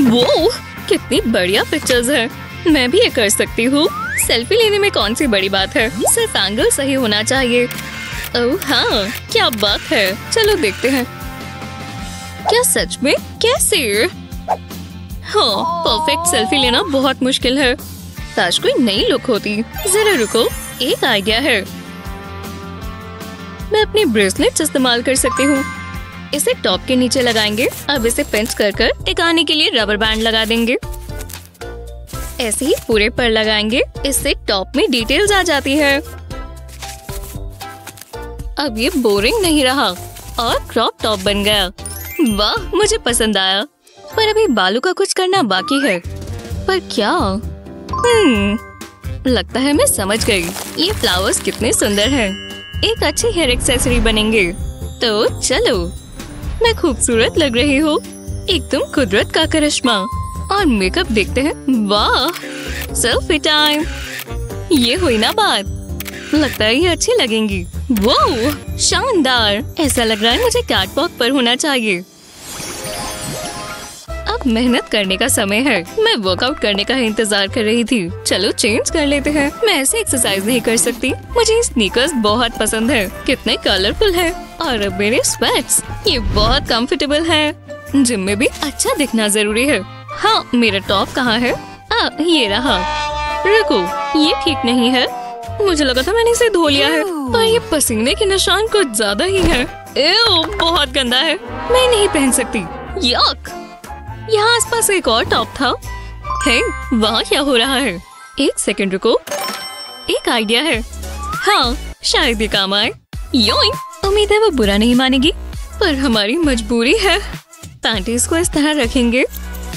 वो कितनी बढ़िया पिक्चर्स है। मैं भी ये कर सकती हूँ। सेल्फी लेने में कौन सी बड़ी बात है, सिर्फ एंगल सही होना चाहिए। ओह हाँ, क्या बात है। चलो देखते हैं। क्या सच में? कैसे? हाँ, परफेक्ट सेल्फी लेना बहुत मुश्किल है। काश कोई नई लुक होती। जरा रुको, एक आइडिया है। मैं अपनी ब्रेसलेट इस्तेमाल कर सकती हूँ। इसे टॉप के नीचे लगाएंगे। अब इसे पिंच कर टिकाने के लिए रबर बैंड लगा देंगे। ऐसे ही पूरे पर लगाएंगे। इससे टॉप में डिटेल्स आ जाती है। अब ये बोरिंग नहीं रहा और क्रॉप टॉप बन गया। वाह, मुझे पसंद आया। पर अभी बालों का कुछ करना बाकी है। पर क्या? लगता है मैं समझ गई। ये फ्लावर्स कितने सुंदर हैं। एक अच्छी हेयर एक्सेसरी बनेंगे। तो चलो, मैं खूबसूरत लग रही हूँ। एकदम कुदरत का करिश्मा। और मेकअप देखते हैं। वाह, सेल्फी टाइम। ये हुई ना बात। लगता है ये अच्छी लगेंगी। वाह, शानदार। ऐसा लग रहा है मुझे कैटवॉक पर होना चाहिए। अब मेहनत करने का समय है। मैं वर्कआउट करने का इंतजार कर रही थी। चलो चेंज कर लेते हैं। मैं ऐसे एक्सरसाइज नहीं कर सकती। मुझे स्नीकर्स बहुत पसंद है। कितने कलरफुल है। और अब मेरे स्वेट्स, ये बहुत कंफर्टेबल है। जिम में भी अच्छा दिखना जरूरी है। हाँ, मेरा टॉप कहाँ है? ये रहा। रुको, ये ठीक नहीं है। मुझे लगा था मैंने इसे धो लिया है, पर ये पसीने के निशान कुछ ज्यादा ही है। बहुत गंदा है। मैं नहीं पहन सकती। यक। यहाँ आसपास एक और टॉप था। हे, वहाँ क्या हो रहा है? एक सेकंड रुको, एक आइडिया है। हाँ, शायद ये काम आए। योइंग। उम्मीद है वो बुरा नहीं मानेगी, पर हमारी मजबूरी है। पैंटीज को इस तरह रखेंगे।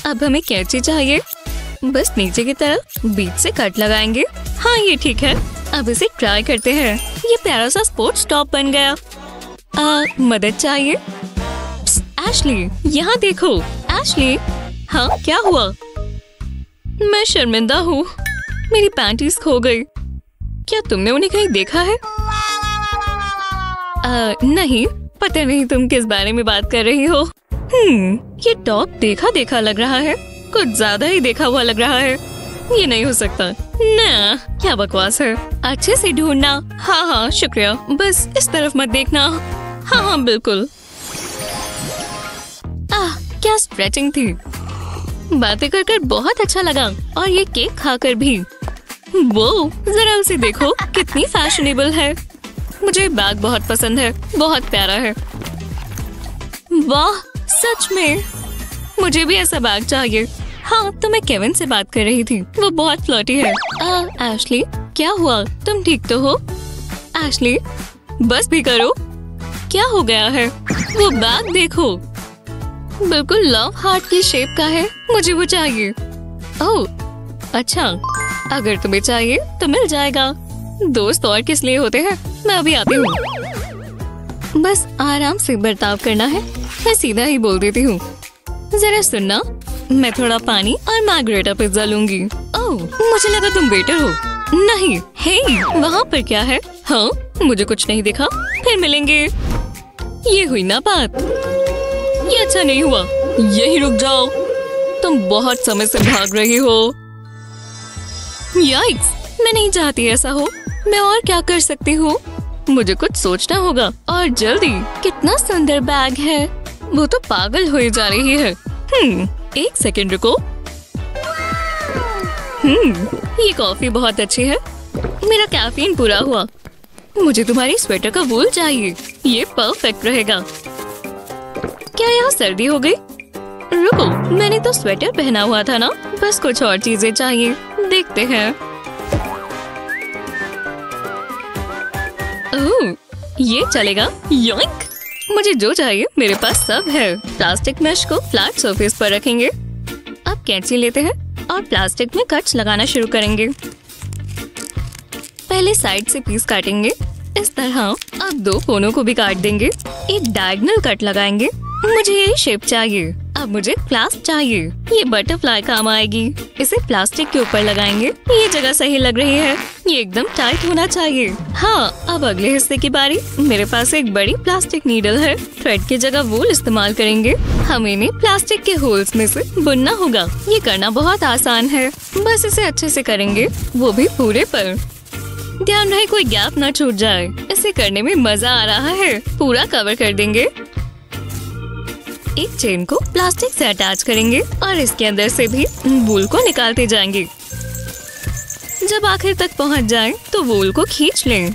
अब हमें कैंची चाहिए। बस नीचे की तरफ बीच से कट लगाएंगे। हाँ, ये ठीक है। अब इसे ट्राई करते हैं। ये प्यारा सा स्पोर्ट्स टॉप बन गया। मदद चाहिए। एशली, यहाँ देखो। एशली, हाँ क्या हुआ? मैं शर्मिंदा हूँ। मेरी पैंटीज खो गई। क्या तुमने उन्हें कहीं देखा है? नहीं, पता नहीं तुम किस बारे में बात कर रही हो। ये टॉप देखा देखा लग रहा है। कुछ ज्यादा ही देखा हुआ लग रहा है। ये नहीं हो सकता। ना, क्या बकवास है। अच्छे से ढूंढना। हाँ हाँ, शुक्रिया। बस इस तरफ मत देखना। हाँ हाँ, बिल्कुल। क्या स्ट्रेचिंग थी। बातें कर बहुत अच्छा लगा। और ये केक खाकर भी। वो जरा उसे देखो, कितनी फैशनेबल है। मुझे बैग बहुत पसंद है। बहुत प्यारा है। वाह, सच में मुझे भी ऐसा बैग चाहिए। हाँ, तो मैं केविन से बात कर रही थी। वो बहुत फ्लर्टी है। एशली, क्या हुआ? तुम ठीक तो हो? एशली, बस भी करो। क्या हो गया है? वो बैग देखो, बिल्कुल लव हार्ट की शेप का है। मुझे वो चाहिए। ओह, अच्छा, अगर तुम्हें चाहिए तो मिल जाएगा। दोस्त और किस लिए होते हैं? मैं अभी आती हूँ। बस आराम से बर्ताव करना है। मैं सीधा ही बोल देती हूँ। जरा सुनना, मैं थोड़ा पानी और मार्गरेटा पिज्जा लूंगी। ओह, मुझे लगा तुम वेटर हो। नहीं। हे, वहाँ पर क्या है? हाँ, मुझे कुछ नहीं दिखा। फिर मिलेंगे। ये हुई ना बात। ये अच्छा नहीं हुआ। यही रुक जाओ। तुम बहुत समय से भाग रही हो। याइक्स, मैं नहीं चाहती ऐसा हो। मैं और क्या कर सकती हूँ? मुझे कुछ सोचना होगा और जल्दी। कितना सुंदर बैग है। वो तो पागल हो जा रही है। एक सेकंड रुको। ये कॉफी बहुत अच्छी है। मेरा कैफीन पूरा हुआ। मुझे तुम्हारी स्वेटर का वूल चाहिए। ये परफेक्ट रहेगा। क्या यहाँ सर्दी हो गई? रुको, मैंने तो स्वेटर पहना हुआ था ना। बस कुछ और चीजें चाहिए। देखते हैं। ओह, ये चलेगा। योइंक! मुझे जो चाहिए मेरे पास सब है। प्लास्टिक मैश को फ्लैट सरफेस पर रखेंगे। अब कैंची लेते हैं और प्लास्टिक में कट्स लगाना शुरू करेंगे। पहले साइड से पीस काटेंगे इस तरह। अब दो कोनों को भी काट देंगे। एक डायगोनल कट लगाएंगे। मुझे ये शेप चाहिए। अब मुझे क्लास चाहिए। ये बटरफ्लाई काम आएगी। इसे प्लास्टिक के ऊपर लगाएंगे। ये जगह सही लग रही है। ये एकदम टाइट होना चाहिए। हाँ, अब अगले हिस्से की बारी। मेरे पास एक बड़ी प्लास्टिक नीडल है। थ्रेड की जगह वूल इस्तेमाल करेंगे। हमें इन्हें प्लास्टिक के होल्स में से बुनना होगा। ये करना बहुत आसान है। बस इसे अच्छे से करेंगे, वो भी पूरे पर। ध्यान रहे कोई गैप ना छूट जाए। इसे करने में मजा आ रहा है। पूरा कवर कर देंगे। एक चेन को प्लास्टिक से अटैच करेंगे और इसके अंदर से भी वूल को निकालते जाएंगे। जब आखिर तक पहुंच जाए तो वूल को खींच लें।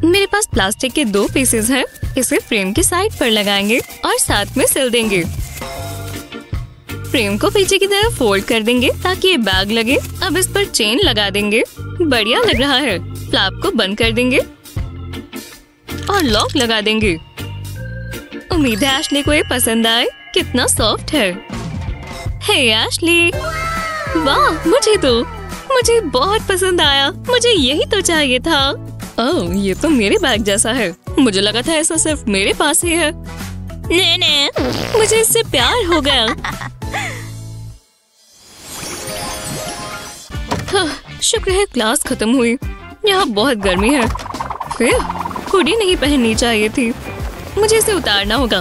मेरे पास प्लास्टिक के 2 पीसेस हैं। इसे फ्रेम की साइड पर लगाएंगे और साथ में सिल देंगे। फ्रेम को पीछे की तरफ फोल्ड कर देंगे ताकि ये बैग लगे। अब इस पर चेन लगा देंगे। बढ़िया लग रहा है। फ्लैप को बंद कर देंगे और लॉक लगा देंगे। उम्मीद है एशली को ये पसंद आए। कितना सॉफ्ट है। हे एशली, वाह, मुझे बहुत पसंद आया। मुझे यही तो चाहिए था। ओह, ये तो मेरे बैग जैसा है। मुझे लगा था ऐसा सिर्फ मेरे पास ही है। नहीं, मुझे इससे प्यार हो गया। शुक्र है क्लास खत्म हुई। यहाँ बहुत गर्मी है। फिर हुडी नहीं पहननी चाहिए थी। मुझे इसे उतारना होगा।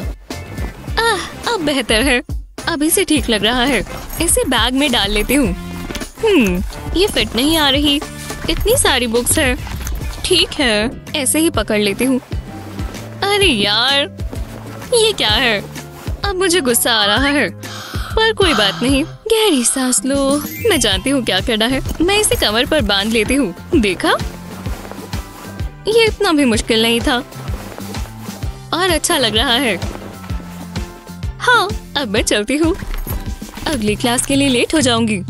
अब बेहतर है। अभी से ठीक लग रहा है। इसे बैग में डाल लेती हूँ। ये फिट नहीं आ रही। इतनी सारी बुक्स है। ठीक है, ऐसे ही पकड़ लेती हूँ। अरे यार, ये क्या है? अब मुझे गुस्सा आ रहा है, पर कोई बात नहीं। गहरी सांस लो। मैं जानती हूँ क्या करना है। मैं इसे कमर पर बांध लेती हूँ। देखा, ये इतना भी मुश्किल नहीं था और अच्छा लग रहा है। हाँ, अब मैं चलती हूँ। अगली क्लास के लिए लेट हो जाऊंगी।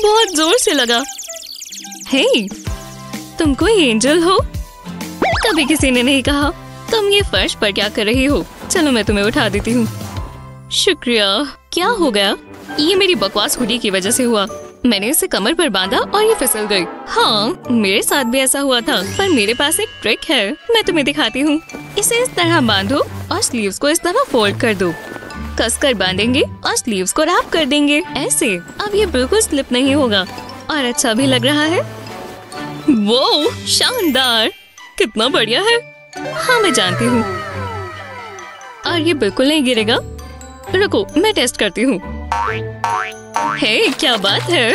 बहुत जोर से लगा। हे, तुम कोई एंजल हो? कभी किसी ने नहीं कहा। तुम ये फर्श पर क्या कर रही हो? चलो मैं तुम्हें उठा देती हूँ। शुक्रिया। क्या हो गया? ये मेरी बकवास हुडी की वजह से हुआ। मैंने इसे कमर पर बांधा और ये फिसल गई। हाँ, मेरे साथ भी ऐसा हुआ था। पर मेरे पास एक ट्रिक है। मैं तुम्हें दिखाती हूँ। इसे इस तरह बांधो और स्लीव्स को इस तरह फोल्ड कर दो। कसकर बांधेंगे और स्लीव्स को रैप कर देंगे ऐसे। अब ये बिल्कुल स्लिप नहीं होगा और अच्छा भी लग रहा है। वो शानदार, कितना बढ़िया है। हाँ, मैं जानती हूँ। और ये बिल्कुल नहीं गिरेगा। रुको, मैं टेस्ट करती हूँ। हे, क्या बात है।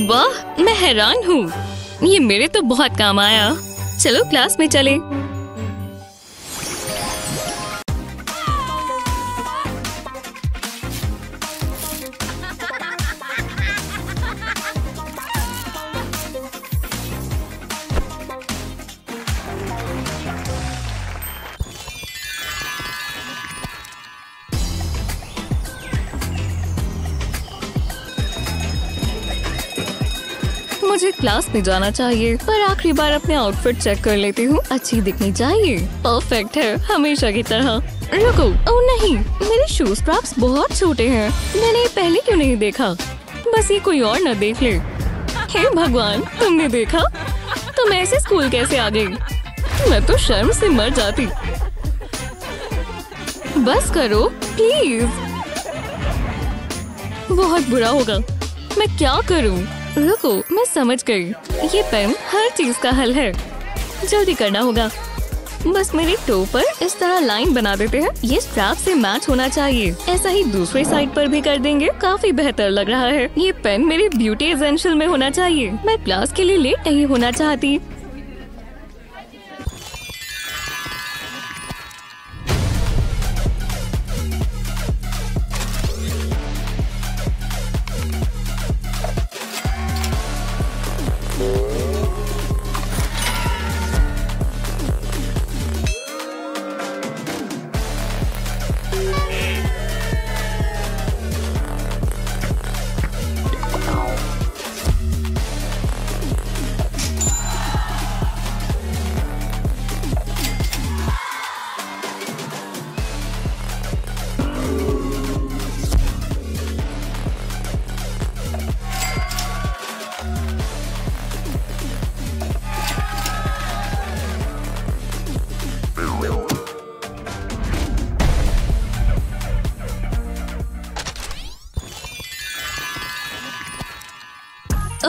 वाह, मैं हैरान हूँ। ये मेरे तो बहुत काम आया। चलो क्लास में चले। मुझे क्लास में जाना चाहिए, पर आखिरी बार अपने आउटफिट चेक कर लेती हूँ। अच्छी दिखनी चाहिए। परफेक्ट है, हमेशा की तरह। रुको, ओह नहीं, मेरे शू स्ट्रैप्स बहुत छोटे हैं। मैंने ये पहले क्यों नहीं देखा? बस ये कोई और न देख ले। हे भगवान, तुमने देखा? तुम ऐसे स्कूल कैसे आ गई? मैं तो शर्म से मर जाती। बस करो प्लीज। बहुत बुरा होगा। मैं क्या करूं? रुको, मैं समझ गई। ये पेन हर चीज का हल है। जल्दी करना होगा। बस मेरे टो पर इस तरह लाइन बना देते हैं। ये स्ट्रैप से मैच होना चाहिए। ऐसा ही दूसरी साइड पर भी कर देंगे। काफी बेहतर लग रहा है। ये पेन मेरी ब्यूटी एसेंशियल में होना चाहिए। मैं क्लास के लिए लेट नहीं होना चाहती।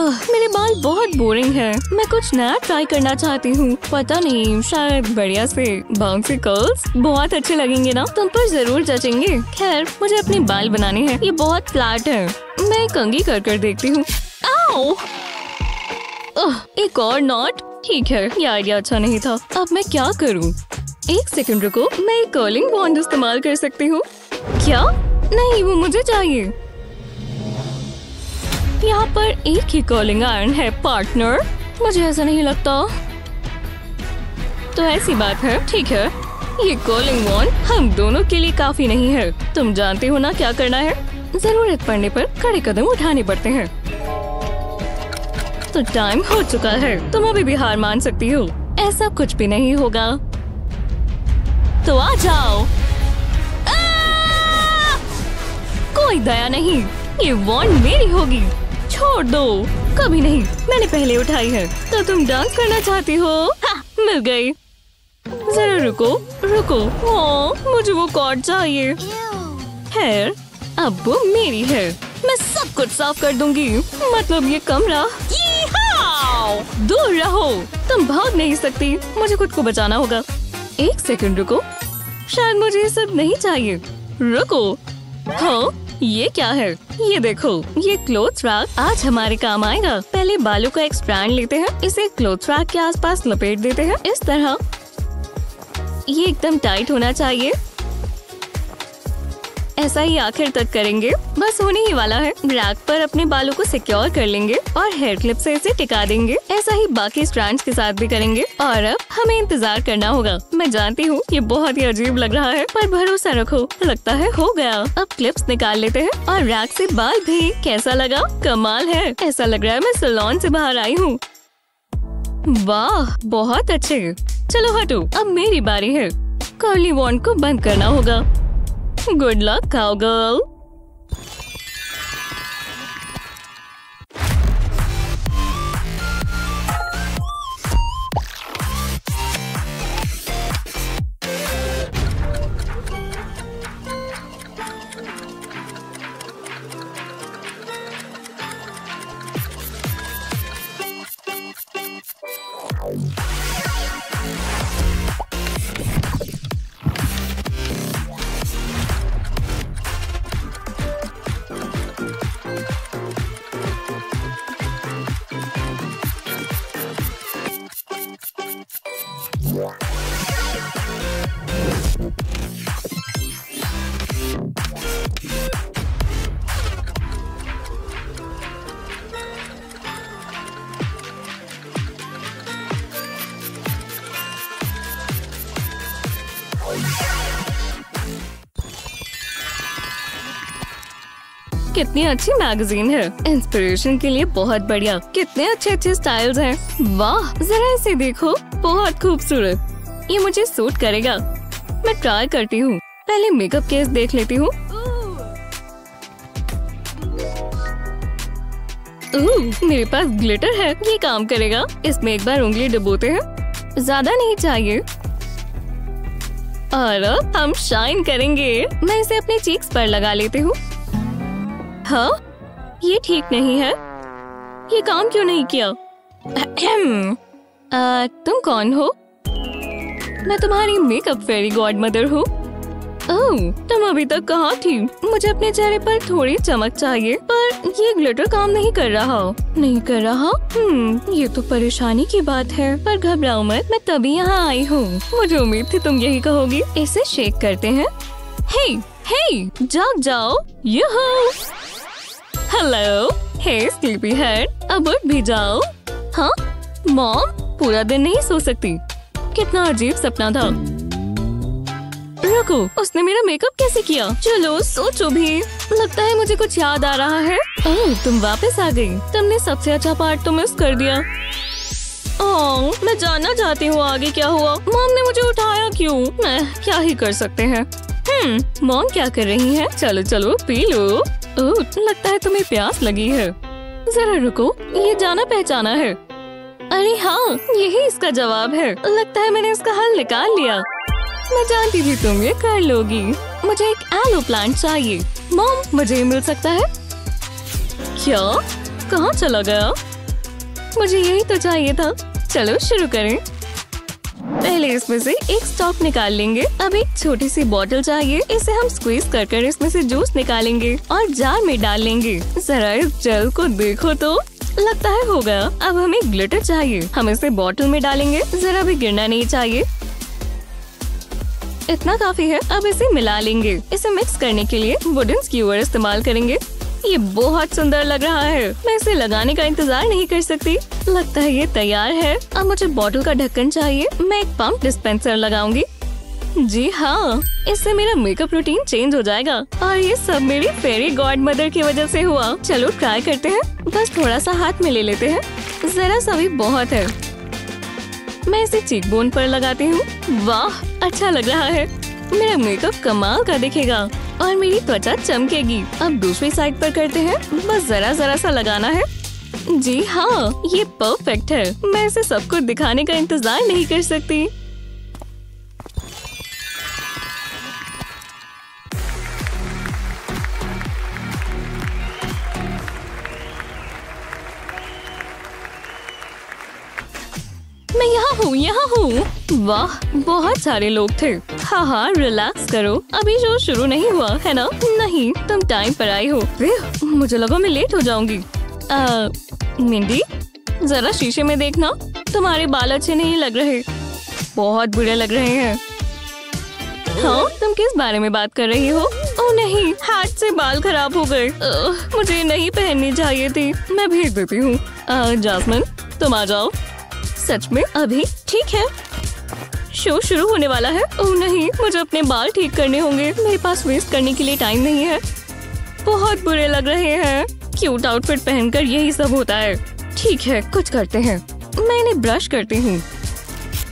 मेरे बाल बहुत बोरिंग है। मैं कुछ नया ट्राई करना चाहती हूँ। पता नहीं, शायद बढ़िया से बाउंसी कर्ल्स बहुत अच्छे लगेंगे ना, तुम पर जरूर जचेंगे। खैर, मुझे अपने बाल बनाने हैं। ये बहुत फ्लैट है। मैं कंघी कर देखती हूँ। आओ! एक और नॉट। ठीक है, ये आइडिया अच्छा नहीं था। अब मैं क्या करूँ? एक सेकंड रुको, मैं एक कर्लिंग बॉन्ड इस्तेमाल कर सकती हूँ। क्या? नहीं, वो मुझे चाहिए। यहाँ पर एक ही कर्लिंग आयरन है पार्टनर। मुझे ऐसा नहीं लगता। तो ऐसी बात है, ठीक है। ये कर्लिंग बॉन्ड हम दोनों के लिए काफी नहीं है। तुम जानते हो ना क्या करना है। जरूरत पड़ने पर कड़े कदम उठाने पड़ते हैं। तो टाइम हो चुका है। तुम अभी भी हार मान सकती हो। ऐसा कुछ भी नहीं होगा। तो आ जाओ। कोई दया नहीं। ये वॉन्ड मेरी होगी। छोड़ दो। कभी नहीं, मैंने पहले उठाई है। तो तुम डांस करना चाहती हो? मिल गई। जरा रुको। मुझे वो कॉर्ड चाहिए। खैर, अब वो मेरी है। मैं सब कुछ साफ कर दूंगी। मतलब ये कमरा। दूर रहो। तुम भाग नहीं सकती। मुझे खुद को बचाना होगा। एक सेकंड रुको। शायद मुझे ये सब नहीं चाहिए। रुको। हाँ, ये क्या है? ये देखो, ये क्लोथ रैक आज हमारे काम आएगा। पहले बालों का एक स्ट्रैंड लेते हैं, इसे क्लोथ रैक के आसपास लपेट देते हैं इस तरह। ये एकदम टाइट होना चाहिए। ऐसा ही आखिर तक करेंगे। बस होने ही वाला है। रैक पर अपने बालों को सिक्योर कर लेंगे और हेयर क्लिप से इसे टिका देंगे। ऐसा ही बाकी स्ट्रैंड्स के साथ भी करेंगे। और अब हमें इंतजार करना होगा। मैं जानती हूँ ये बहुत ही अजीब लग रहा है, पर भरोसा रखो, लगता है हो गया। अब क्लिप्स निकाल लेते हैं और रैक से बाल भी। कैसा लगा? कमाल है। ऐसा लग रहा है मैं सैलून से बाहर आई हूँ। वाह, बहुत अच्छे। चलो हटो, अब मेरी बारी है। कर्ली वॉन्ड को बंद करना होगा। Good luck cowgirl. कितनी अच्छी मैगजीन है। इंस्पिरेशन के लिए बहुत बढ़िया। कितने अच्छे अच्छे स्टाइल्स हैं। वाह, जरा इसे देखो, बहुत खूबसूरत। ये मुझे सूट करेगा। मैं ट्राई करती हूँ। पहले मेकअप केस देख लेती हूँ। मेरे पास ग्लिटर है, ये काम करेगा। इसमें एक बार उंगली डुबोते हैं। ज्यादा नहीं चाहिए। और अब हम शाइन करेंगे। मैं इसे अपने चीक्स पर लगा लेती हूँ। हाँ, ये ठीक नहीं है। ये काम क्यों नहीं किया? तुम कौन हो? मैं तुम्हारी मेकअप फेरी गॉड मदर हूँ। ओह, तुम अभी तक कहाँ थी? मुझे अपने चेहरे पर थोड़ी चमक चाहिए, पर ये ग्लिटर काम नहीं कर रहा। ये तो परेशानी की बात है। पर घबराओ मत, मैं तभी यहाँ आई हूँ। मुझे उम्मीद थी तुम यही कहोगी। इसे शेक करते हैं। हे, जाग जाओ। यूहू! हेलो, हे स्लीपी हेड, अब उठ भी जाओ। हाँ, मॉम, पूरा दिन नहीं सो सकती। कितना अजीब सपना था। रुको, उसने मेरा मेकअप कैसे किया? चलो सोचो भी। लगता है मुझे कुछ याद आ रहा है। ओह, तुम वापस आ गई। तुमने सबसे अच्छा पार्ट तो मिस कर दिया। ओह, मैं जानना चाहती हूँ आगे क्या हुआ। मॉम ने मुझे उठाया क्यों? मैं क्या ही कर सकते हैं। मॉम क्या कर रही है? चलो चलो पी लो। ओह, लगता है तुम्हें प्यास लगी है। जरा रुको, ये जाना पहचाना है। अरे हाँ, यही इसका जवाब है। लगता है मैंने इसका हल निकाल लिया। मैं जानती थी तुम ये कर लोगी। मुझे एक एलो प्लांट चाहिए। मॉम, मुझे मिल सकता है क्या? कहाँ चला गया? मुझे यही तो चाहिए था। चलो शुरू करें। पहले इसमें से एक स्टॉक निकाल लेंगे। अब एक छोटी सी बोतल चाहिए, इसे हम स्क्वीज कर इसमें से जूस निकालेंगे और जार में डाल लेंगे। जरा इस जेल को देखो तो, लगता है हो गया। अब हमें ग्लिटर चाहिए, हम इसे बोतल में डालेंगे, जरा भी गिरना नहीं चाहिए। इतना काफी है। अब इसे मिला लेंगे। इसे मिक्स करने के लिए वुडन स्क्यूअर इस्तेमाल करेंगे। ये बहुत सुंदर लग रहा है, मैं इसे लगाने का इंतजार नहीं कर सकती। लगता है ये तैयार है। अब मुझे बॉटल का ढक्कन चाहिए। मैं एक पंप डिस्पेंसर लगाऊंगी। जी हाँ, इससे मेरा मेकअप रूटीन चेंज हो जाएगा और ये सब मेरी फेरी गॉड मदर की वजह से हुआ। चलो ट्राई करते हैं। बस थोड़ा सा हाथ में ले लेते हैं, जरा सा भी बहुत है। मैं इसे चीक बोन पर लगाती हूँ। वाह, अच्छा लग रहा है। मेरा मेकअप कमाल का दिखेगा और मेरी त्वचा चमकेगी। अब दूसरी साइड पर करते हैं। बस जरा जरा सा लगाना है। जी हाँ, ये परफेक्ट है। मैं इसे सबको दिखाने का इंतजार नहीं कर सकती। मैं यहाँ हूँ। वाह, बहुत सारे लोग थे। हाँ, रिलैक्स करो, अभी शो शुरू नहीं हुआ है ना? नहीं, तुम टाइम पर आई हो। मुझे लगा मैं लेट हो जाऊंगी। मिंडी, जरा शीशे में देखना, तुम्हारे बाल अच्छे नहीं लग रहे, बहुत बुरे लग रहे हैं। हाँ, तुम किस बारे में बात कर रही हो? ओह नहीं, हाथ से बाल खराब हो गए। मुझे नहीं पहननी चाहिए थी। मैं भेज देती हूँ। जास्मिन, तुम आ जाओ। सच में? अभी? ठीक है, शो शुरू होने वाला है। ओह नहीं, मुझे अपने बाल ठीक करने होंगे। मेरे पास वेस्ट करने के लिए टाइम नहीं है। बहुत बुरे लग रहे हैं। क्यूट आउटफिट पहनकर यही सब होता है। ठीक है, कुछ करते हैं। मैं इन्हें ब्रश करती हूँ।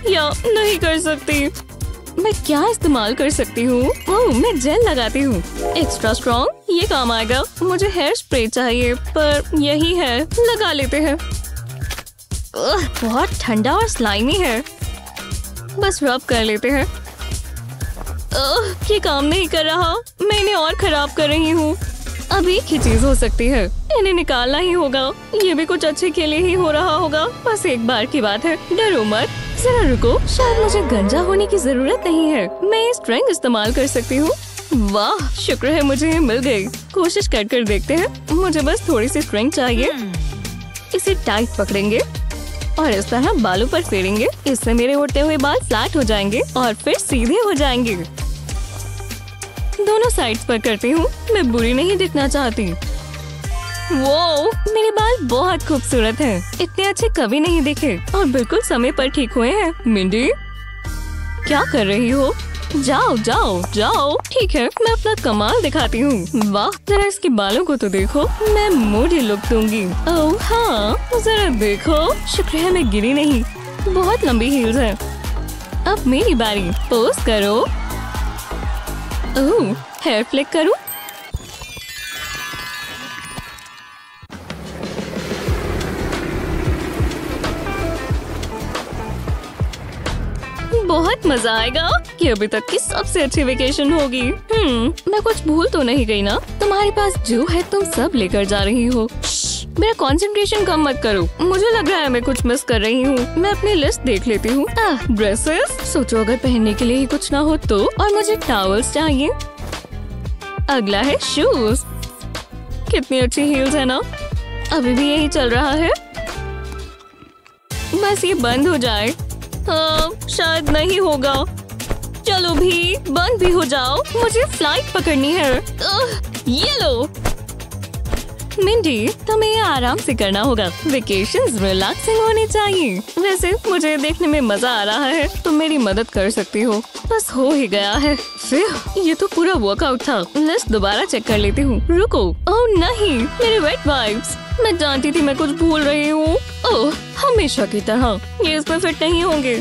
या नहीं कर सकती। मैं क्या इस्तेमाल कर सकती हूँ? ओह, मैं जेल लगाती हूँ। एक्स्ट्रा स्ट्रॉन्ग, ये काम आएगा। मुझे हेयर स्प्रे चाहिए, पर यही है, लगा लेते हैं। बहुत ठंडा और स्लाइमी है। बस रब कर लेते हैं। ये काम नहीं कर रहा। मैं इन्हें और खराब कर रही हूँ। अब एक ही चीज हो सकती है, इन्हें निकालना ही होगा। ये भी कुछ अच्छे के लिए ही हो रहा होगा। बस एक बार की बात है, डरो मत। जरा रुको, शायद मुझे गंजा होने की जरूरत नहीं है। मैं ये स्ट्रिंग इस्तेमाल कर सकती हूँ। वाह, शुक्र है मुझे ये मिल गई। कोशिश कर देखते हैं। मुझे बस थोड़ी सी स्ट्रिंग चाहिए। इसे टाइट पकड़ेंगे और इस तरह बालों पर फेरेंगे। इससे मेरे उड़ते हुए बाल फ्लैट हो जाएंगे और फिर सीधे हो जाएंगे। दोनों साइड्स पर करती हूँ, मैं बुरी नहीं दिखना चाहती। वो, मेरे बाल बहुत खूबसूरत हैं। इतने अच्छे कभी नहीं दिखे और बिल्कुल समय पर ठीक हुए हैं। मिंडी, क्या कर रही हो? जाओ जाओ जाओ। ठीक है, मैं अपना कमाल दिखाती हूँ। वाह, जरा इसके बालों को तो देखो। मैं मूडी लुक दूंगी। ओह हाँ, जरा देखो। शुक्र है मैं गिरी नहीं। बहुत लंबी हील्स हैं। अब मेरी बारी। पोज करो। ओह, हेयर फ्लिक करूँ? बहुत मजा आएगा। ये अभी तक की सबसे अच्छी वेकेशन होगी। मैं कुछ भूल तो नहीं गई ना? तुम्हारे पास जो है तुम सब लेकर जा रही हो। मेरा कंसंट्रेशन कम मत करो। मुझे लग रहा है मैं कुछ मिस कर रही हूँ। मैं अपनी लिस्ट देख लेती हूँ। ड्रेसेस, सोचो अगर पहनने के लिए ही कुछ ना हो तो। और मुझे टॉवल्स चाहिए। अगला है शूज। कितनी अच्छी हील्स है ना? अभी भी यही चल रहा है। बस ये बंद हो जाए। हाँ, शायद नहीं होगा। चलो भी, बंद भी हो जाओ। मुझे फ्लाइट पकड़नी है। ये लो। मिंडी, तुम्हें ये आराम से करना होगा। वेकेशंस रिलैक्सिंग होनी चाहिए। वैसे मुझे देखने में मजा आ रहा है, तुम मेरी मदद कर सकती हो। बस हो ही गया है। फिर ये तो पूरा वर्कआउट था। लिस्ट दोबारा चेक कर लेती हूँ। रुको। ओह नहीं, मेरे वेट वाइप्स। मैं जानती थी मैं कुछ भूल रही हूँ। ओह, हमेशा की तरह ये इस पर फिट नहीं होंगे।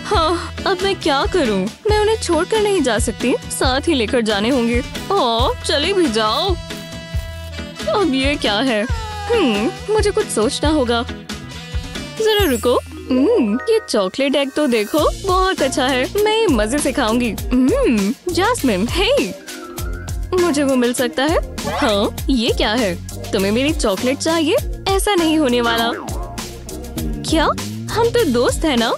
हाँ, अब मैं क्या करूँ? मैं उन्हें छोड़कर नहीं जा सकती, साथ ही लेकर जाने होंगे। ओह, चले भी जाओ। अब ये क्या है? मुझे कुछ सोचना होगा। जरा रुको। ये चॉकलेट एग तो देखो, बहुत अच्छा है। मैं ये मजे से खाऊंगी। जास्मिन, हे, मुझे वो मिल सकता है? हाँ, ये क्या है? तुम्हें मेरी चॉकलेट चाहिए? ऐसा नहीं होने वाला। क्या हम तो दोस्त है ना?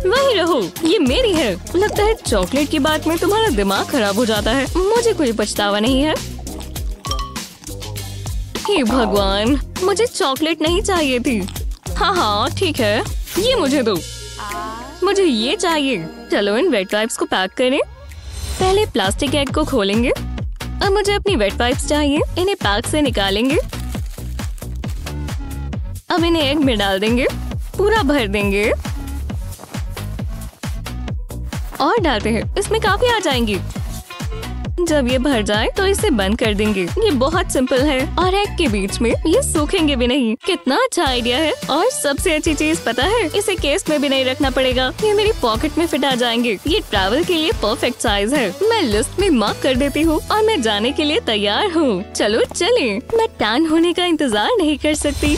वही रहो, ये मेरी है। लगता है चॉकलेट की बात में तुम्हारा दिमाग खराब हो जाता है। मुझे कोई पछतावा नहीं है। हे भगवान, मुझे चॉकलेट नहीं चाहिए थी। हाँ ठीक है, ये मुझे दो। मुझे ये चाहिए। चलो इन वेट वाइप्स को पैक करें। पहले प्लास्टिक एग को खोलेंगे। अब मुझे अपनी वेट वाइप्स चाहिए। इन्हें पैक से निकालेंगे। अब इन्हें एग में डाल देंगे, पूरा भर देंगे और डालते हैं। इसमें काफी आ जाएंगी। जब ये भर जाए तो इसे बंद कर देंगे। ये बहुत सिंपल है और एग के बीच में ये सूखेंगे भी नहीं। कितना अच्छा आइडिया है। और सबसे अच्छी चीज पता है, इसे केस में भी नहीं रखना पड़ेगा। ये मेरी पॉकेट में फिट आ जाएंगे। ये ट्रैवल के लिए परफेक्ट साइज है। मैं लिस्ट में मार्क कर देती हूँ और मैं जाने के लिए तैयार हूँ। चलो चले। मैं टैन होने का इंतजार नहीं कर सकती।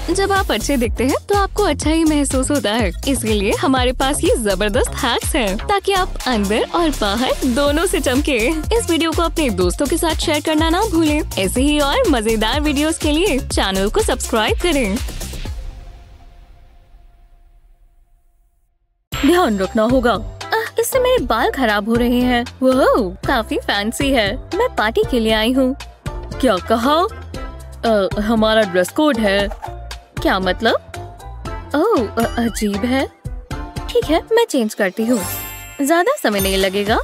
जब आप अच्छे दिखते हैं तो आपको अच्छा ही महसूस होता है। इसलिए हमारे पास ये जबरदस्त हैक्स हैं ताकि आप अंदर और बाहर दोनों से चमके। इस वीडियो को अपने दोस्तों के साथ शेयर करना ना भूलें। ऐसे ही और मजेदार वीडियोस के लिए चैनल को सब्सक्राइब करें। ध्यान रखना होगा, इससे मेरे बाल खराब हो रहे हैं। वो काफी फैंसी है। मैं पार्टी के लिए आई हूँ। क्या कहा? हमारा ड्रेस कोड है। क्या मतलब? ओह अजीब है। ठीक है, मैं चेंज करती हूँ। ज्यादा समय नहीं लगेगा।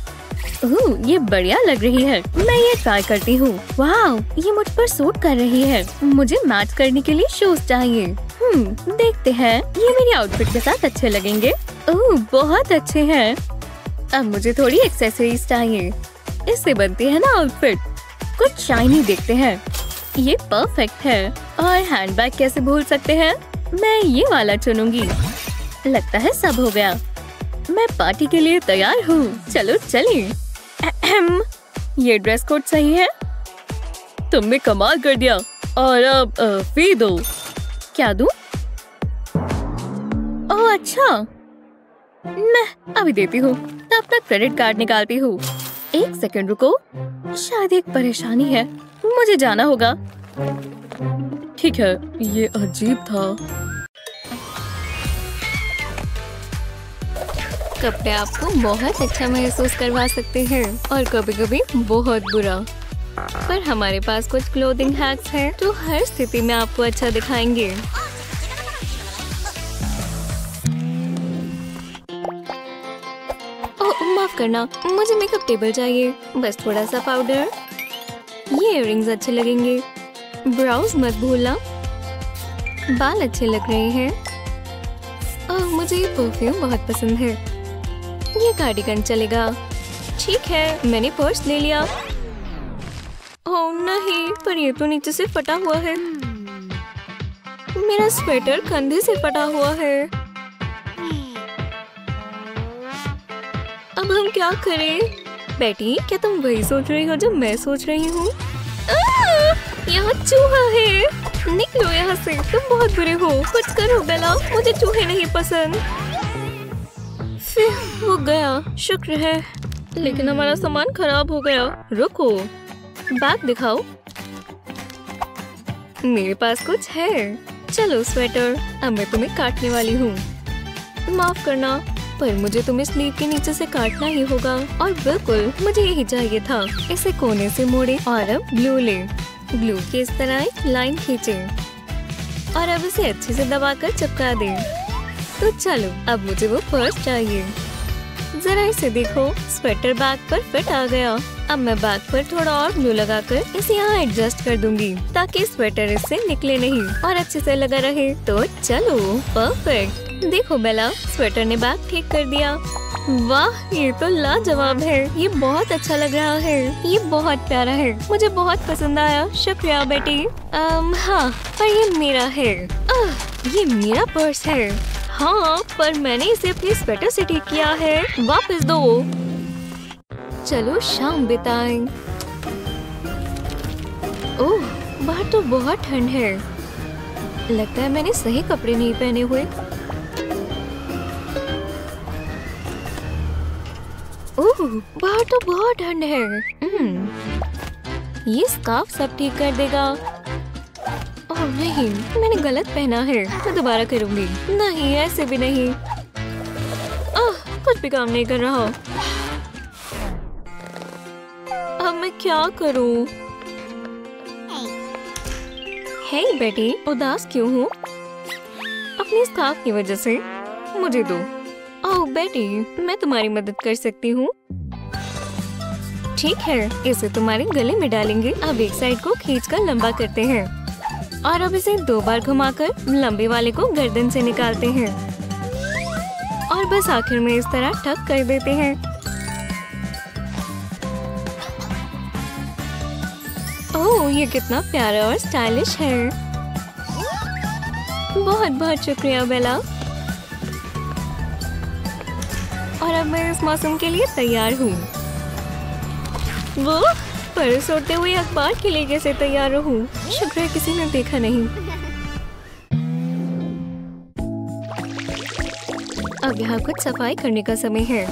ओह ये बढ़िया लग रही है। मैं ये ट्राई करती हूँ। वाह, ये मुझ पर सूट कर रही है। मुझे मैच करने के लिए शूज चाहिए। देखते हैं, ये मेरी आउटफिट के साथ अच्छे लगेंगे। ओह बहुत अच्छे हैं। अब मुझे थोड़ी एक्सेसरीज चाहिए। इससे बनती है ना आउटफिट। कुछ शाइनी देखते हैं। ये परफेक्ट है। और हैंडबैग कैसे भूल सकते हैं? मैं ये वाला चुनूंगी। लगता है सब हो गया। मैं पार्टी के लिए तैयार हूँ। चलो चलिए। ये ड्रेस कोड सही है। तुमने कमाल कर दिया। और अब फी दो। क्या दूं? ओह अच्छा, मैं अभी देती हूँ। तब तक क्रेडिट कार्ड निकालती हूँ। एक सेकंड रुको, शायद एक परेशानी है। मुझे जाना होगा। ठीक है, ये अजीब था। कपड़े आपको बहुत अच्छा महसूस करवा सकते हैं और कभी-कभी बहुत बुरा। पर हमारे पास कुछ क्लोथिंग हैक्स हैं जो हर स्थिति में आपको अच्छा दिखाएंगे। ओह माफ करना, मुझे मेकअप टेबल चाहिए। बस थोड़ा सा पाउडर। ये इयररिंग्स अच्छे लगेंगे। ब्राउज मत भूलना। बाल अच्छे लग रहे हैं। ओह मुझे ये परफ्यूम बहुत पसंद है। ये कार्डिगन चलेगा। ठीक है, मैंने पर्स ले लिया। ओह नहीं, पर ये तो नीचे से फटा हुआ है। मेरा स्वेटर कंधे से फटा हुआ है। अब हम क्या करें? बेटी, क्या तुम वही सोच रही हो जो मैं सोच रही हूँ? यहाँ चूहा है। निकलो यहाँ से, तुम बहुत बुरे हो। कुछ करो बेला, मुझे चूहे नहीं पसंद। फिर वो गया, शुक्र है। लेकिन हमारा सामान खराब हो गया। रुको, बैग दिखाओ। मेरे पास कुछ है। चलो स्वेटर, अब मैं तुम्हें काटने वाली हूँ। माफ करना, पर मुझे तुम्हें स्लीव के नीचे से काटना ही होगा। और बिल्कुल मुझे यही चाहिए था। इसे कोने से मोड़े और अब ग्लू ले। ग्लू की इस तरह एक लाइन खींचे और अब इसे अच्छे से दबाकर चिपका दे। तो चलो, अब मुझे वो पर्स चाहिए। जरा इसे देखो, स्वेटर बैग पर फिट आ गया। अब मैं बैग पर थोड़ा और ग्लू लगाकर इसे यहाँ एडजस्ट कर दूंगी ताकि स्वेटर इससे निकले नहीं और अच्छे से लगा रहे। तो चलो, परफेक्ट। देखो बेला, स्वेटर ने बैग ठीक कर दिया। वाह, ये तो लाजवाब है। ये बहुत अच्छा लग रहा है। ये बहुत प्यारा है। मुझे बहुत पसंद आया। शुक्रिया बेटी। हाँ, पर ये मेरा है। ये मेरा पर्स है। हाँ, पर मैंने इसे अपने स्वेटर से ठीक किया है। वापस दो। चलो शाम बिताएं। ओह, बाहर तो बहुत ठंड है। लगता है मैंने सही कपड़े नहीं पहने हुए। ओह, बाहर तो बहुत ठंड है। ये स्कार्फ सब ठीक कर देगा। ओह नहीं, मैंने गलत पहना है। मैं दोबारा करूंगी। नहीं, ऐसे भी नहीं। कुछ भी काम नहीं कर रहा। अब मैं क्या करूं? हे बेटी, उदास क्यों हो? अपने स्कार्फ की वजह से। मुझे दो। ओह बेटी, मैं तुम्हारी मदद कर सकती हूँ। ठीक है, इसे तुम्हारे गले में डालेंगे। अब एक साइड को खींचकर लंबा करते हैं और अब इसे 2 बार घुमाकर लंबे वाले को गर्दन से निकालते हैं और बस आखिर में इस तरह टक कर देते हैं। ओह, ये कितना प्यारा और स्टाइलिश है। बहुत बहुत शुक्रिया बेला। और अब मैं इस मौसम के लिए तैयार हूँ। वो पर्स उड़ते हुए अखबार के लिए कैसे तैयार रहूं? शुक्र है किसी ने देखा नहीं। अब यहाँ कुछ सफाई करने का समय है।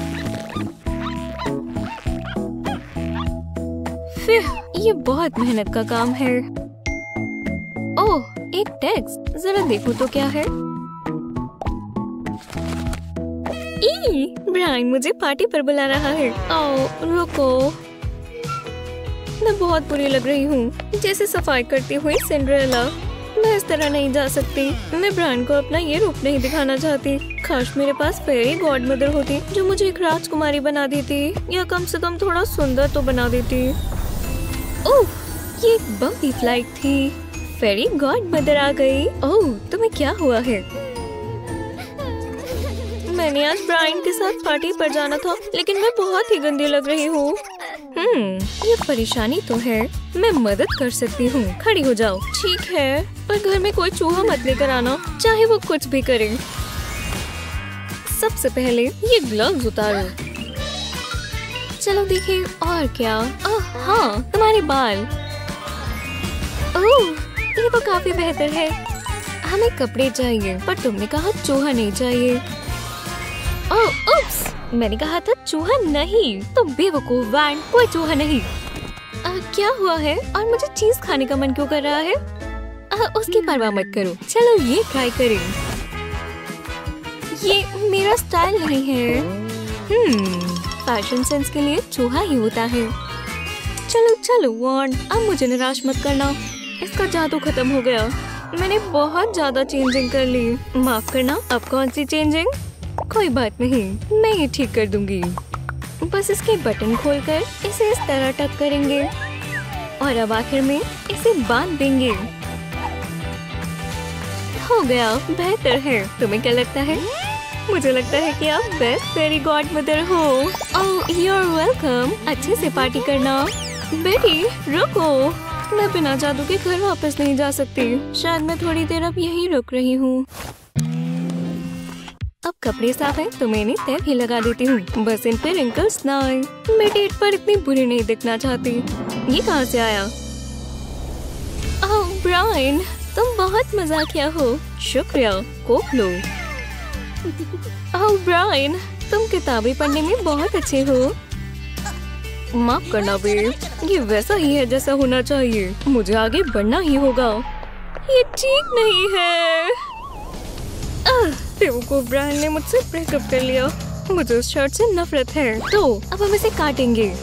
फिर ये बहुत मेहनत का काम है। ओह, एक टेक्स्ट, जरा देखो तो क्या है। ब्रायन मुझे पार्टी पर बुला रहा है। आओ रुको, मैं बहुत बुरी लग रही हूँ, जैसे सफाई करती हुई सिंड्रेला। मैं इस तरह नहीं जा सकती। मैं ब्रायन को अपना ये रूप नहीं दिखाना चाहती। काश मेरे पास फेरी गॉड मदर होती जो मुझे एक राजकुमारी बना देती, या कम से कम थोड़ा सुंदर तो बना देती। ओह, ये एक बम्पी फ्लाइट थी। फेरी गॉड मदर आ गई। ओह, तुम्हें क्या हुआ है? मैंने आज ब्रायन के साथ पार्टी पर जाना था, लेकिन मैं बहुत ही गंदी लग रही हूँ। ये परेशानी तो है। मैं मदद कर सकती हूँ। खड़ी हो जाओ। ठीक है, पर घर में कोई चूहा मत लेकर आना, चाहे वो कुछ भी करे। सबसे पहले ये ग्लव्स उतारो। चलो देखें और क्या। हाँ, तुम्हारे बाल। ओह, ये तो काफी बेहतर है। हमें कपड़े चाहिए, पर तुमने कहा चूहा नहीं चाहिए। ओह, उप्स, मैंने कहा था चूहा नहीं। तो बेवकूफ वैन, कोई चूहा नहीं। क्या हुआ है? और मुझे चीज खाने का मन क्यों कर रहा है? उसकी परवाह मत करो। चलो ये ट्राई करें। ये मेरा स्टाइल नहीं है। फैशन सेंस के लिए चूहा ही होता है। चलो चलो वॉन, अब मुझे निराश मत करना। इसका जादू खत्म हो गया। मैंने बहुत ज्यादा चेंजिंग कर ली। माफ करना। अब कौन सी चेंजिंग? कोई बात नहीं, मैं ये ठीक कर दूंगी। बस इसके बटन खोलकर इसे इस तरह टक करेंगे और अब आखिर में इसे बांध देंगे। हो गया, बेहतर है। तुम्हें क्या लगता है? मुझे लगता है कि आप बेस्ट फेरी गॉड मदर हो। ओह, यू आर वेलकम। अच्छे से पार्टी करना। बेटी रुको, मैं बिना जादू के घर वापस नहीं जा सकती। शायद मैं थोड़ी देर अब यहीं रुक रही हूँ। अब कपड़े साफ हैं, तो मैं इन्हें तय भी लगा देती हूँ। बस इन पे रिंकल्स ना आए। मैं डेट पर इतनी बुरी नहीं दिखना चाहती। ये कहाँ से आया? ओह ब्रायन, तुम बहुत मजाकिया हो। शुक्रिया, कोक लो। ओह ब्रायन, तुम किताबें पढ़ने में बहुत अच्छे हो। माफ करना बेब, ये वैसा ही है जैसा होना चाहिए। मुझे आगे बढ़ना ही होगा। ये ठीक नहीं है। बेवकूफ ब्रायन ने मुझसे ब्रेकअप कर लिया। मुझे उस शर्ट से नफरत है। तो अब हम इसे काटेंगे।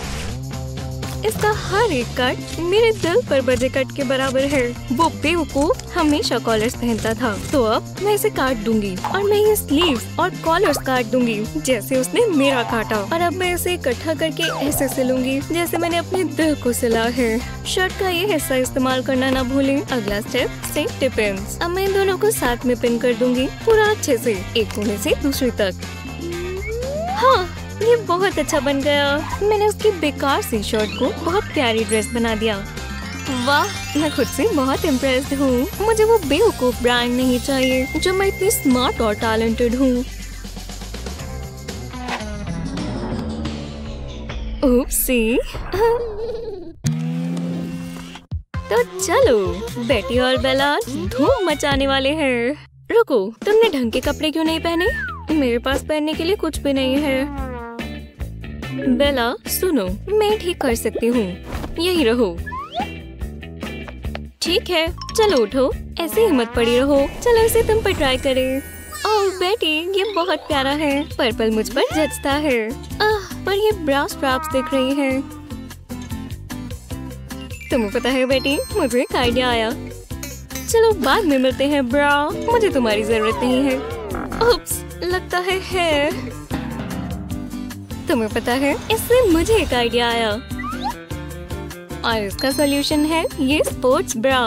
इसका हर एक कट मेरे दिल पर बजे कट के बराबर है। वो बेवकूफ हमेशा कॉलर्स पहनता था, तो अब मैं इसे काट दूंगी और मैं ये स्लीव्स और कॉलर्स काट दूंगी जैसे उसने मेरा काटा। और अब मैं इसे इकट्ठा करके ऐसे सिलूंगी जैसे मैंने अपने दिल को सिला है। शर्ट का ये हिस्सा इस्तेमाल करना ना भूलें। अगला स्टेप सेफ्टी पिन्स। अब मैं इन दोनों को साथ में पिन कर दूंगी पूरा अच्छे से, एक कोने से दूसरे तक। हाँ, ये बहुत अच्छा बन गया। मैंने उसकी बेकार सी शर्ट को बहुत प्यारी ड्रेस बना दिया। वाह, मैं खुद से बहुत इम्प्रेस्ड हूँ। मुझे वो बेवकूफ ब्रायन नहीं चाहिए जो मैं इतनी स्मार्ट और टैलेंटेड हूँ। ओप्सी। तो चलो, बेटी और बेला धूम मचाने वाले हैं। रुको, तुमने ढंग के कपड़े क्यों नहीं पहने? मेरे पास पहनने के लिए कुछ भी नहीं है। बेला सुनो, मैं ठीक कर सकती हूँ, यही रहो। ठीक है, चलो उठो, ऐसे ही मत पड़ी रहो। चलो इसे तुम पर ट्राई करें। ओह बेटी, ये बहुत प्यारा है। पर्पल मुझ पर जचता है। पर ये ब्रा स्ट्रैप्स दिख रही है। तुम्हें पता है बेटी, मुझे एक आइडिया आया। चलो बाद में मिलते हैं ब्रा, मुझे तुम्हारी जरूरत नहीं है। उप्स, लगता है। तुम्हें पता है, इससे मुझे एक आइडिया आया और इसका सॉल्यूशन है ये स्पोर्ट्स ब्रा।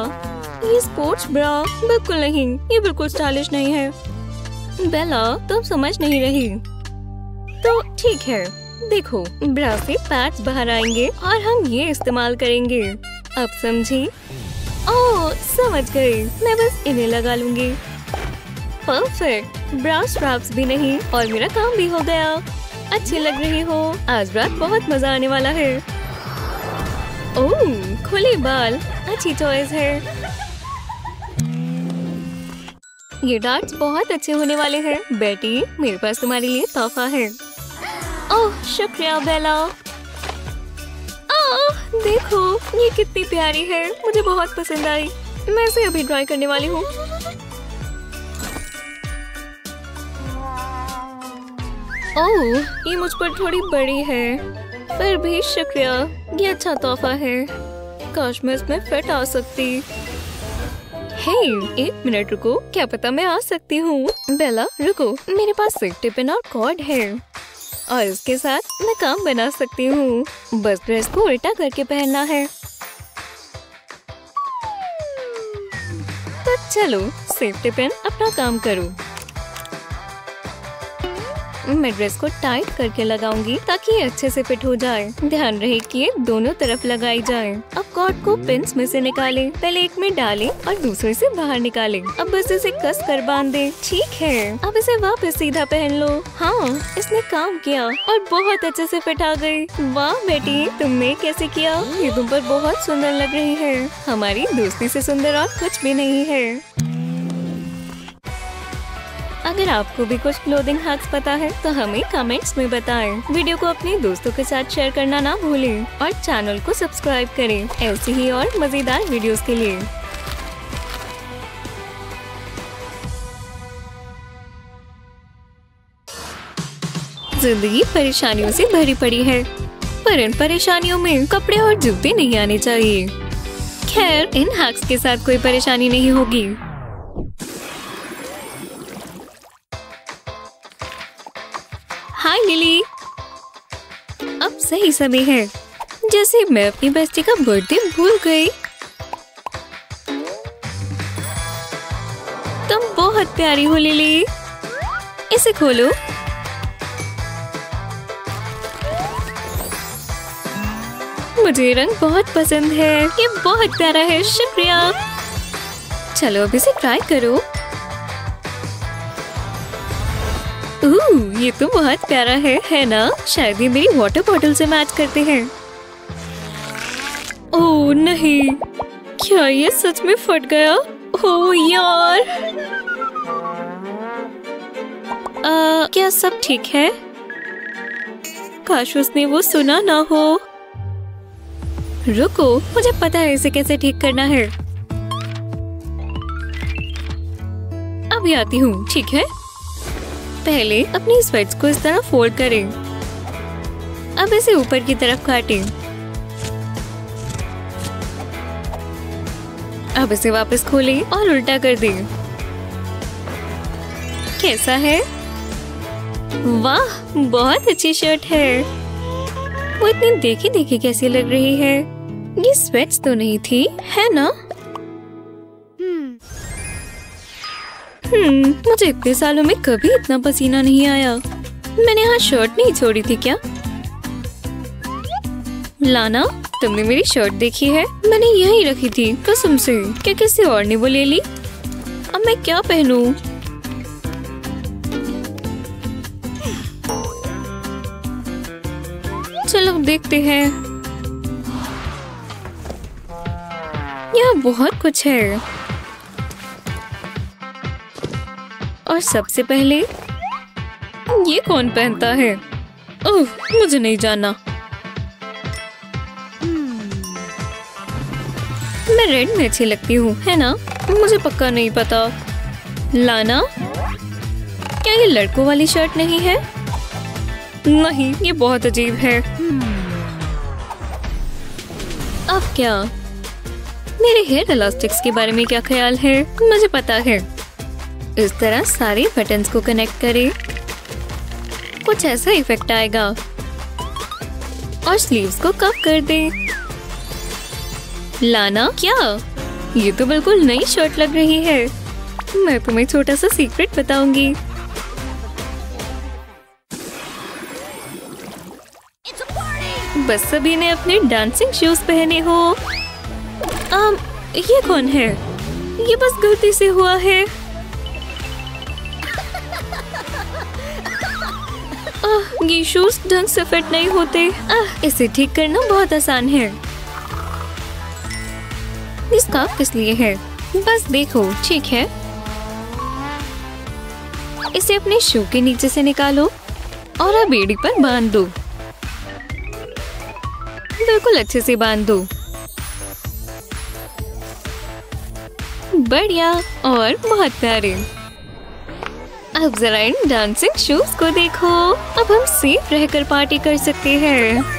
ये स्पोर्ट्स ब्रा बिल्कुल नहीं, ये बिल्कुल स्टाइलिश नहीं है। बेला, तुम समझ नहीं रही। तो ठीक है, देखो, ब्रा से पैड्स बाहर आएंगे और हम ये इस्तेमाल करेंगे। अब समझी? ओह, समझ गई। मैं बस इन्हें लगा लूंगी। परफेक्ट, ब्रा स्ट्रैप्स भी नहीं और मेरा काम भी हो गया। अच्छी लग रही हो। आज रात बहुत मजा आने वाला है। ओह, खुले बाल, अच्छी चॉइस है। ये डार्ट्स बहुत अच्छे होने वाले हैं। बेटी, मेरे पास तुम्हारे लिए तोहफा है। ओह, शुक्रिया बेला। देखो, ये कितनी प्यारी है, मुझे बहुत पसंद आई। मैं इसे अभी ट्राई करने वाली हूँ। ओह, ये मुझ पर थोड़ी बड़ी है, पर भी शुक्रिया, ये अच्छा तोहफा है। काश मैं इसमें फिट आ सकती। हे, एक मिनट रुको, क्या पता मैं आ सकती हूँ। बेला रुको, मेरे पास सेफ्टी पिन और कॉर्ड है और इसके साथ मैं काम बना सकती हूँ। बस ड्रेस को उल्टा करके पहनना है। तो चलो, सेफ्टी पिन अपना काम करो। मैं ड्रेस को टाइट करके लगाऊंगी ताकि ये अच्छे से फिट हो जाए। ध्यान रहे कि ये दोनों तरफ लगाई जाए। अब कॉर्ड को पिन्स में से निकालें। पहले एक में डालें और दूसरे से बाहर निकालें। अब बस इसे कस कर बांध दें। ठीक है, अब इसे वापस सीधा पहन लो। हाँ, इसने काम किया और बहुत अच्छे से फिट आ गई। वाह बेटी, तुमने कैसे किया? ये तुम पर बहुत सुंदर लग रही है। हमारी दोस्ती से सुंदर और कुछ भी नहीं है। अगर आपको भी कुछ क्लोथिंग हैक्स पता है तो हमें कमेंट्स में बताएं। वीडियो को अपने दोस्तों के साथ शेयर करना ना भूलें और चैनल को सब्सक्राइब करें ऐसी ही और मजेदार वीडियोस के लिए। जिंदगी परेशानियों से भरी पड़ी है, पर इन परेशानियों में कपड़े और जूते नहीं आने चाहिए। खैर, इन हैक्स के साथ कोई परेशानी नहीं होगी। हाय लिली, अब सही समय है। जैसे मैं अपनी बेस्टी का बर्थडे भूल गई। तुम बहुत प्यारी हो लिली। इसे खोलो। मुझे रंग बहुत पसंद है, ये बहुत प्यारा है। शुक्रिया। चलो अब इसे ट्राई करो। ये तो बहुत प्यारा है ना? शायद ये मेरी वाटर बॉटल से मैच करते हैं। ओह नहीं, क्या ये सच में फट गया? ओह यार। क्या सब ठीक है? काश उसने वो सुना ना हो। रुको, मुझे पता है इसे कैसे ठीक करना है। अभी आती हूँ। ठीक है, पहले अपनी स्वेट्स को इस तरह फोल्ड करें। अब इसे ऊपर की तरफ काटें। अब इसे वापस खोलें और उल्टा कर दें। कैसा है? वाह, बहुत अच्छी शर्ट है। वो इतनी देखी देखी कैसी लग रही है? ये स्वेट्स तो नहीं थी, है ना? मुझे इतने सालों में कभी इतना पसीना नहीं आया। मैंने यहाँ शर्ट नहीं छोड़ी थी क्या? लाना, तुमने मेरी शर्ट देखी है? मैंने यहीं रखी थी कसम से। क्या किसी और ने वो ले ली? अब मैं क्या पहनूं? चलो देखते हैं। यहाँ बहुत कुछ है। और सबसे पहले ये कौन पहनता है? ओह, मुझे नहीं जानना। मैं रेड में अच्छी लगती हूँ, है ना? मुझे पक्का नहीं पता। लाना, क्या ये लड़कों वाली शर्ट नहीं है? नहीं, ये बहुत अजीब है। अब क्या? मेरे हेयर इलास्टिक्स के बारे में क्या ख्याल है? मुझे पता है। इस तरह सारे बटन्स को कनेक्ट करें, कुछ ऐसा इफेक्ट आएगा। और स्लीव्स को कप कर दें। लाना, क्या? ये तो बिल्कुल नई शर्ट लग रही है। मैं तुम्हें छोटा सा सीक्रेट बताऊंगी। बस सभी ने अपने डांसिंग शूज पहने हो। ये कौन है? ये बस गलती से हुआ है। ये शूज ढंग से फिट नहीं होते। इसे ठीक करना बहुत आसान है। ये स्कार्फ किस लिए है? बस देखो, ठीक है। इसे अपने शू के नीचे से निकालो और अब एड़ी पर बांध दो। बिल्कुल अच्छे से बांध दो। बढ़िया और बहुत प्यारे। अब जरा इन डांसिंग शूज को देखो। अब हम सेफ रहकर पार्टी कर सकते हैं।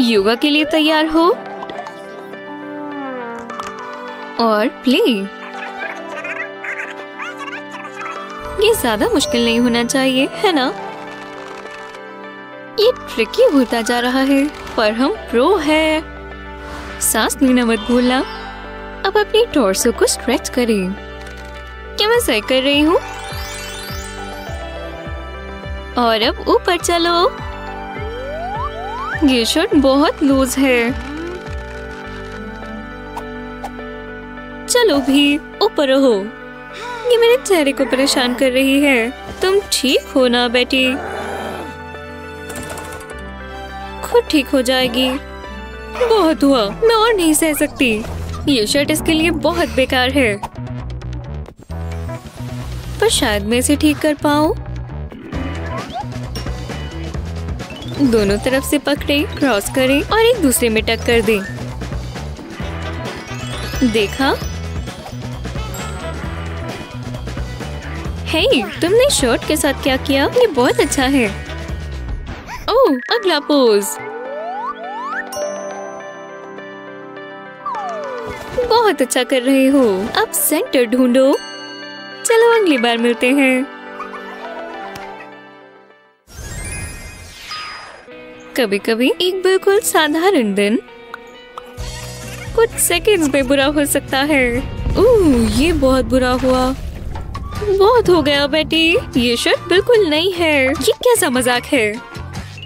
योगा के लिए तैयार हो और प्ले। ये ज्यादा मुश्किल नहीं होना चाहिए, है ना? ये ट्रिकी होता जा रहा है, पर हम प्रो है। सांस लेना मत भूलना। अब अपनी टॉर्सो को स्ट्रेच करें। क्या मैं सही कर रही हूँ? और अब ऊपर चलो। ये शर्ट बहुत लूज है। चलो भी ऊपर रहो। ये मेरे चेहरे को परेशान कर रही है। तुम ठीक हो ना बेटी? खुद ठीक हो जाएगी। बहुत हुआ, मैं और नहीं सह सकती। ये शर्ट इसके लिए बहुत बेकार है, पर शायद मैं इसे ठीक कर पाऊं। दोनों तरफ से पकड़े, क्रॉस करें और एक दूसरे में टक कर दें। देखा? हे, तुमने शर्ट के साथ क्या किया? ये बहुत अच्छा है। ओह, अगला पोज। बहुत अच्छा कर रहे हो। अब सेंटर ढूंढो। चलो अगली बार मिलते हैं। कभी कभी एक बिल्कुल साधारण दिन कुछ सेकंड्स में बुरा हो सकता है। ओह, ये बहुत बुरा हुआ। बहुत हो गया बेटी। ये शर्ट बिल्कुल नई है। ये कैसा मजाक है?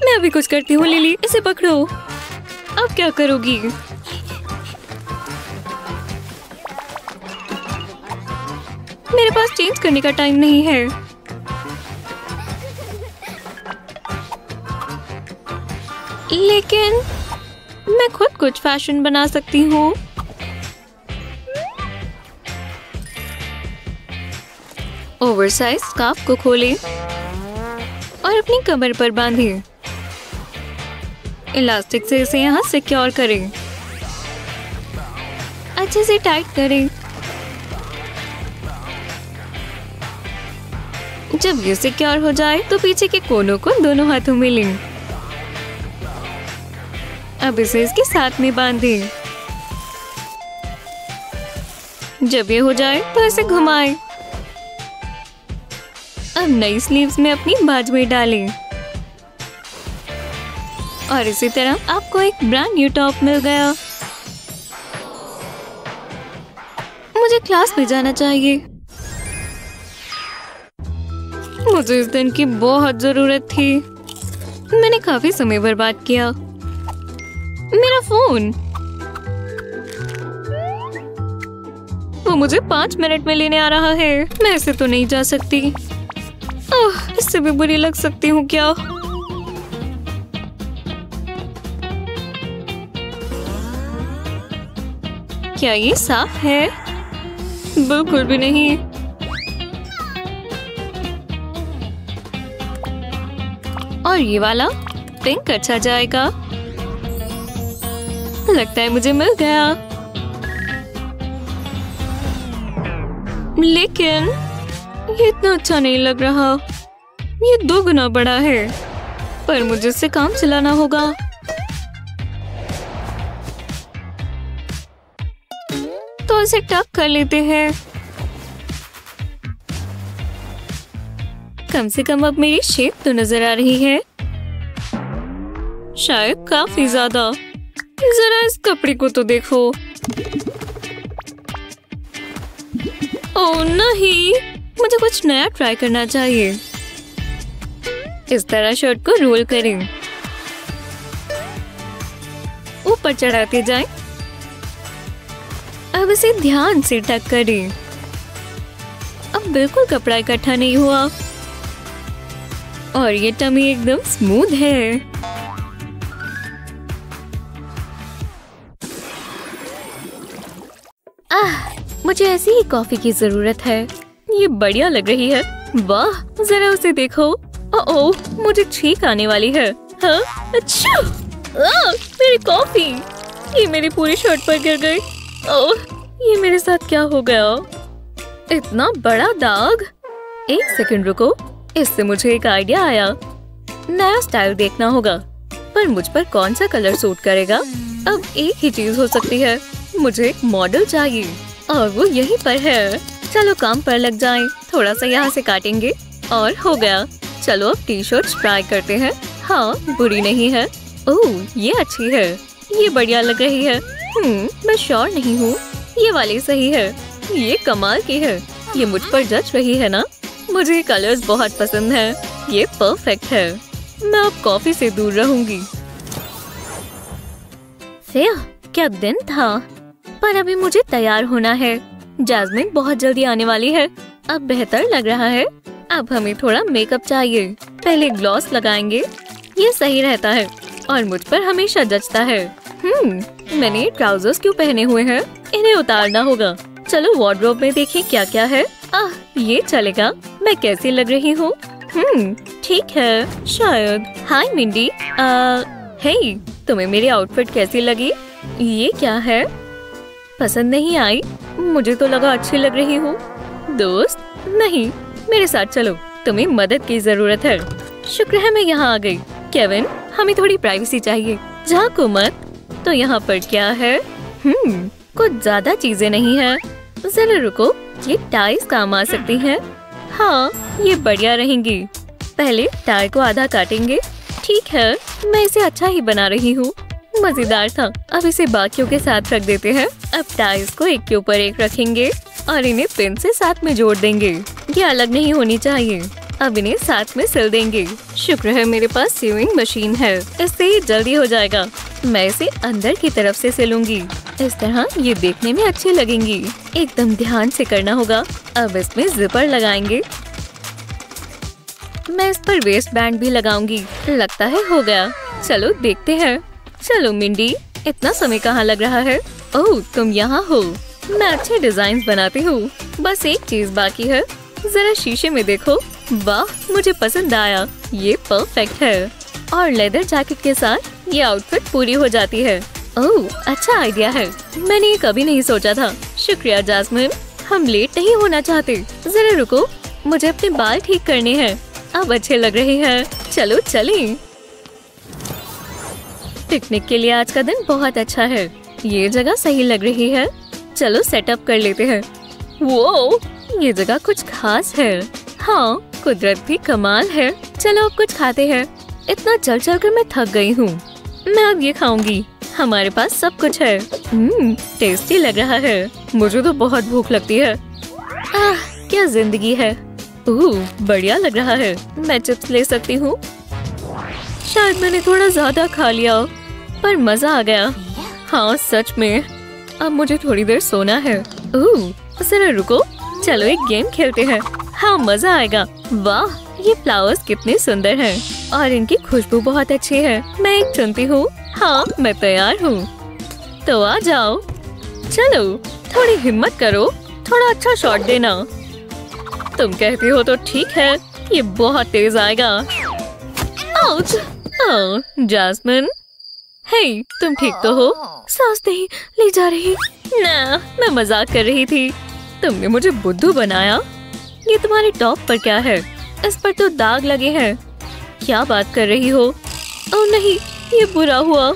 मैं अभी कुछ करती हूँ। लिली, इसे पकड़ो। अब क्या करोगी? मेरे पास चेंज करने का टाइम नहीं है। लेकिन मैं खुद कुछ फैशन बना सकती हूँ। ओवरसाइज स्कार्फ को खोलें और अपनी कमर पर बांधें। इलास्टिक से इसे यहाँ सिक्योर करें। अच्छे से टाइट करें। जब ये सिक्योर हो जाए तो पीछे के कोनों को दोनों हाथों में लें। अब इसे इसके साथ में बांधें। जब ये हो जाए तो इसे घुमाएं। अब नई स्लीव्स में अपनी बाजू में डालें और इसी तरह आपको एक ब्रांड न्यू टॉप मिल गया। मुझे क्लास में जाना चाहिए। मुझे इस दिन की बहुत जरूरत थी। मैंने काफी समय बर्बाद किया। मेरा फोन, वो मुझे 5 मिनट में लेने आ रहा है। मैं ऐसे तो नहीं जा सकती। इससे भी बुरी लग सकती हूँ क्या? क्या ये साफ है? बिल्कुल भी नहीं। और ये वाला पिंक अच्छा जाएगा। लगता है मुझे मिल गया। लेकिन ये इतना अच्छा नहीं लग रहा। ये 2 गुना बड़ा है, पर मुझे इससे काम चलाना होगा। तो इसे टक कर लेते हैं। कम से कम अब मेरी शेप तो नजर आ रही है, शायद काफी ज्यादा। जरा इस कपड़े को तो देखो। ओह नहीं, मुझे कुछ नया ट्राई करना चाहिए। इस तरह शर्ट को रोल करें, ऊपर चढ़ाते जाएं। अब इसे ध्यान से टक करें। अब बिल्कुल कपड़ा इकट्ठा नहीं हुआ और ये टमी एकदम स्मूथ है। मुझे ऐसी ही कॉफी की जरूरत है। ये बढ़िया लग रही है। वाह, जरा उसे देखो। ओह, मुझे छींक आने वाली है। हाँ, अच्छा, मेरी कॉफी, ये मेरी पूरी शर्ट पर गिर गई। ओह, ये मेरे साथ क्या हो गया? इतना बड़ा दाग। एक सेकंड रुको, इससे मुझे एक आइडिया आया। नया स्टाइल देखना होगा, पर मुझ पर कौन सा कलर सूट करेगा? अब एक ही चीज हो सकती है, मुझे एक मॉडल चाहिए और वो यहीं पर है। चलो काम पर लग जाएं। थोड़ा सा यहाँ से काटेंगे और हो गया। चलो अब टी-शर्ट ट्राई करते हैं। हाँ, बुरी नहीं है। ओह, ये अच्छी है, ये बढ़िया लग रही है। मैं श्योर नहीं हूँ, ये वाली सही है। ये कमाल की है, ये मुझ पर जच रही है ना? मुझे कलर्स बहुत पसंद है, ये परफेक्ट है। मैं अब कॉफी से दूर रहूंगी। क्या दिन था, पर अभी मुझे तैयार होना है। जैस्मिन बहुत जल्दी आने वाली है। अब बेहतर लग रहा है। अब हमें थोड़ा मेकअप चाहिए। पहले ग्लॉस लगाएंगे, ये सही रहता है और मुझ पर हमेशा जचता है। मैंने ट्राउजर्स क्यों पहने हुए हैं? इन्हें उतारना होगा। चलो वार्डरोब में देखें क्या क्या है। ये चलेगा। मैं कैसी लग रही हूँ? ठीक है शायद। हाय मिंडी। हे, तुम्हें मेरी आउटफिट कैसी लगी? ये क्या है? पसंद नहीं आई? मुझे तो लगा अच्छी लग रही हूँ। दोस्त, नहीं, मेरे साथ चलो, तुम्हें मदद की जरूरत है। शुक्र है मैं यहाँ आ गई। केविन, हमें थोड़ी प्राइवेसी चाहिए। झांको मत। तो यहाँ पर क्या है? कुछ ज्यादा चीजें नहीं है। जरा रुको, ये टाइज काम आ सकती हैं। हाँ, ये बढ़िया रहेंगी। पहले टाई को आधा काटेंगे। ठीक है, मैं इसे अच्छा ही बना रही हूँ। मजेदार था। अब इसे बाकियों के साथ रख देते हैं। अब टाइज को एक के ऊपर एक रखेंगे और इन्हें पिन से साथ में जोड़ देंगे। ये अलग नहीं होनी चाहिए। अब इन्हें साथ में सिल देंगे। शुक्र है मेरे पास सीविंग मशीन है, इससे ये जल्दी हो जाएगा। मैं इसे अंदर की तरफ से सिलूंगी। इस तरह ये देखने में अच्छी लगेंगी। एकदम ध्यान से करना होगा। अब इसमें जिपर लगाएंगे। मैं इस पर वेस्ट बैंड भी लगाऊंगी। लगता है हो गया। चलो देखते हैं। चलो मिंडी, इतना समय कहाँ लग रहा है? ओह, तुम यहाँ हो। मैं अच्छे डिजाइन बनाती हूँ। बस एक चीज बाकी है। जरा शीशे में देखो। वाह, मुझे पसंद आया। ये परफेक्ट है और लेदर जैकेट के साथ ये आउटफिट पूरी हो जाती है। ओह, अच्छा आइडिया है। मैंने ये कभी नहीं सोचा था। शुक्रिया जैस्मिन। हम लेट नहीं होना चाहते। जरा रुको, मुझे अपने बाल ठीक करने हैं। अब अच्छे लग रहे हैं। चलो चलें। पिकनिक के लिए आज का दिन बहुत अच्छा है। ये जगह सही लग रही है। चलो सेटअप कर लेते हैं। वो, ये जगह कुछ खास है। हाँ, कुदरत भी कमाल है। चलो अब कुछ खाते हैं। इतना चल चल कर मैं थक गई हूँ। मैं अब ये खाऊंगी। हमारे पास सब कुछ है। टेस्टी लग रहा है। मुझे तो बहुत भूख लगती है। क्या जिंदगी है। बढ़िया लग रहा है। मैं चिप्स ले सकती हूँ। शायद मैंने थोड़ा ज्यादा खा लिया, पर मजा आ गया। हाँ सच में। अब मुझे थोड़ी देर सोना है। जरा रुको, चलो एक गेम खेलते हैं। हाँ, मजा आएगा। वाह, ये फ्लावर्स कितने सुंदर हैं और इनकी खुशबू बहुत अच्छी है। मैं एक चुनती हूँ। हाँ, मैं तैयार हूँ। तो आ जाओ। चलो थोड़ी हिम्मत करो, थोड़ा अच्छा शॉट देना। तुम कहती हो तो ठीक है, ये बहुत तेज आएगा। आउच! ओह जैस्मिन, हे तुम ठीक तो हो? सांस नहीं ली जा रही। ना, मैं मजाक कर रही थी। तुमने मुझे बुद्धू बनाया। ये तुम्हारे टॉप पर क्या है? इस पर तो दाग लगे हैं। क्या बात कर रही हो? ओह नहीं, ये बुरा हुआ।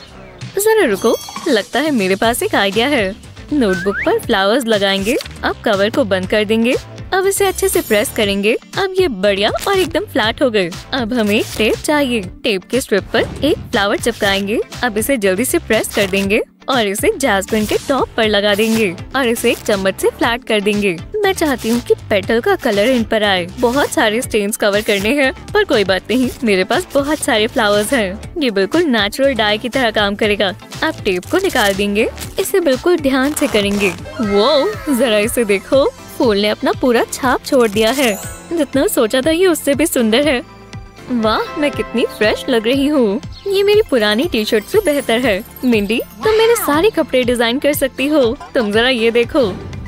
जरा रुको, लगता है मेरे पास एक आइडिया है। नोटबुक पर फ्लावर्स लगाएंगे। अब कवर को बंद कर देंगे। अब इसे अच्छे से प्रेस करेंगे। अब ये बढ़िया और एकदम फ्लैट हो गए। अब हमें टेप चाहिए। टेप के स्ट्रिप पर एक फ्लावर चिपकाएंगे। अब इसे जल्दी से प्रेस कर देंगे और इसे जैस्मिन के टॉप पर लगा देंगे और इसे एक चम्मच से फ्लैट कर देंगे। मैं चाहती हूँ कि पेटल का कलर इन पर आए। बहुत सारे स्टेन्स कवर करने हैं, पर कोई बात नहीं, मेरे पास बहुत सारे फ्लावर्स हैं। ये बिल्कुल नेचुरल डाई की तरह काम करेगा। अब टेप को निकाल देंगे। इसे बिल्कुल ध्यान से करेंगे। वो जरा इसे देखो, फूल ने अपना पूरा छाप छोड़ दिया है। जितना सोचा था ये उससे भी सुंदर है। वाह, मैं कितनी फ्रेश लग रही हूँ। ये मेरी पुरानी टी शर्ट से बेहतर है। मिंडी, तुम मेरे सारे कपड़े डिजाइन कर सकती हो। तुम जरा ये देखो,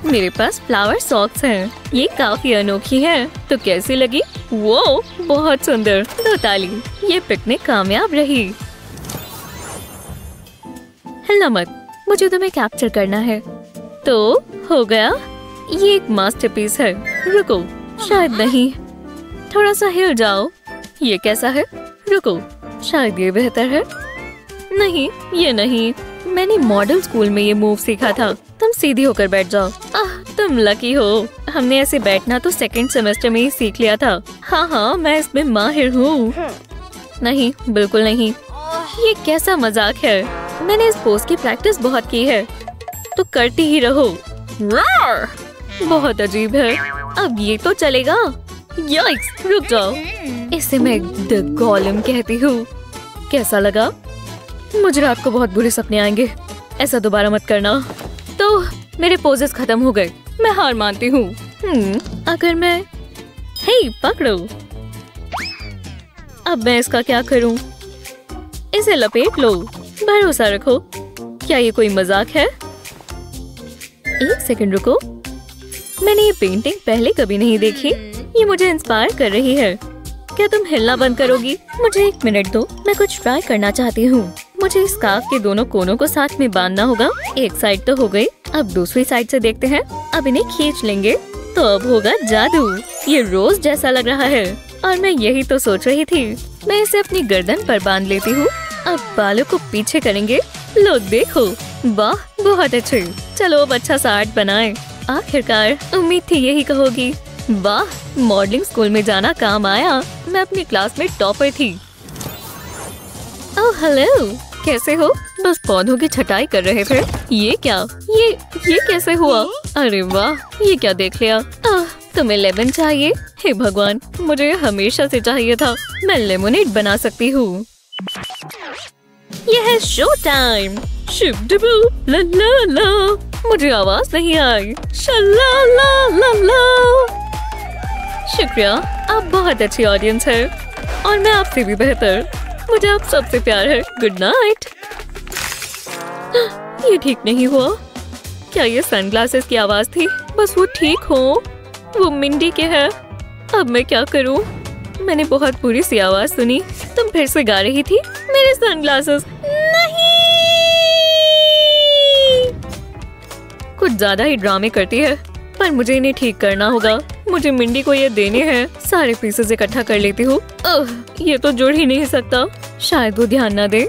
मेरे पास फ्लावर सॉक्स हैं। ये काफी अनोखी है। तो कैसी लगी? वो बहुत सुंदर। दो ताली। ये पिकनिक कामयाब रही। हिलना मत, मुझे तुम्हें कैप्चर करना है। तो हो गया। ये एक मास्टरपीस है। रुको, शायद नहीं। थोड़ा सा हिल जाओ। ये कैसा है? रुको, शायद ये बेहतर है। नहीं, ये नहीं। मैंने मॉडल स्कूल में ये मूव सीखा था। तुम सीधी होकर बैठ जाओ। तुम लकी हो। हमने ऐसे बैठना तो सेकंड सेमेस्टर में ही सीख लिया था। हाँ, मैं इसमें माहिर हूँ। नहीं, बिल्कुल नहीं। ये कैसा मजाक है? मैंने इस पोज की प्रैक्टिस बहुत की है। तो करती ही रहो। बहुत अजीब है। अब ये तो चलेगा। याइक्स, रुक जाओ। इसे मैं द गोलेम कहती हूँ। कैसा लगा? मुझे रात को बहुत बुरे सपने आएंगे। ऐसा दोबारा मत करना। तो मेरे पोजेस खत्म हो गए। मैं हार मानती हूँ। अगर मैं पकड़ो। अब मैं इसका क्या करूँ? इसे लपेट लो। भरोसा रखो। क्या ये कोई मजाक है? एक सेकंड रुको। मैंने ये पेंटिंग पहले कभी नहीं देखी। ये मुझे इंस्पायर कर रही है। क्या तुम हिलना बंद करोगी? मुझे 1 मिनट दो, मैं कुछ ट्राई करना चाहती हूँ। मुझे इस स्कार्फ के दोनों कोनों को साथ में बांधना होगा। एक साइड तो हो गई। अब दूसरी साइड से देखते हैं। अब इन्हें खींच लेंगे तो अब होगा जादू। ये रोज जैसा लग रहा है और मैं यही तो सोच रही थी। मैं इसे अपनी गर्दन पर बांध लेती हूँ। अब बालों को पीछे करेंगे। लो देखो, वाह बहुत अच्छे। चलो अब अच्छा सा आर्ट बनाएं। आखिरकार, उम्मीद थी यही कहोगी। वाह, मॉडलिंग स्कूल में जाना काम आया। मैं अपनी क्लास में टॉपर थी। ओह हेलो, कैसे हो? बस पौधों की छटाई कर रहे थे। ये क्या? ये कैसे हुआ? अरे वाह, ये क्या देख लिया? तुम्हें लेमन चाहिए? हे भगवान, मुझे हमेशा से चाहिए था। मैं लेमोनेड बना सकती हूँ। यह है शो टाइम। ला ला ला। मुझे आवाज नहीं आई। शला ला ला ला। शुक्रिया, आप बहुत अच्छी ऑडियंस है और मैं आपसे भी बेहतर। मुझे आप सबसे प्यार है। Good night. ये ठीक नहीं हुआ। क्या ये सनग्लासेस की आवाज थी? बस वो ठीक हो। वो मिंडी के है। अब मैं क्या करूं? मैंने बहुत बुरी सी आवाज सुनी। तुम फिर से गा रही थी। मेरे सनग्लासेस नहीं। कुछ ज्यादा ही ड्रामे करती है, पर मुझे इन्हें ठीक करना होगा। मुझे मिंडी को ये देने हैं। सारे पीसेस इकट्ठा कर लेती हूँ। ये तो जुड़ ही नहीं सकता। शायद वो ध्यान न दे।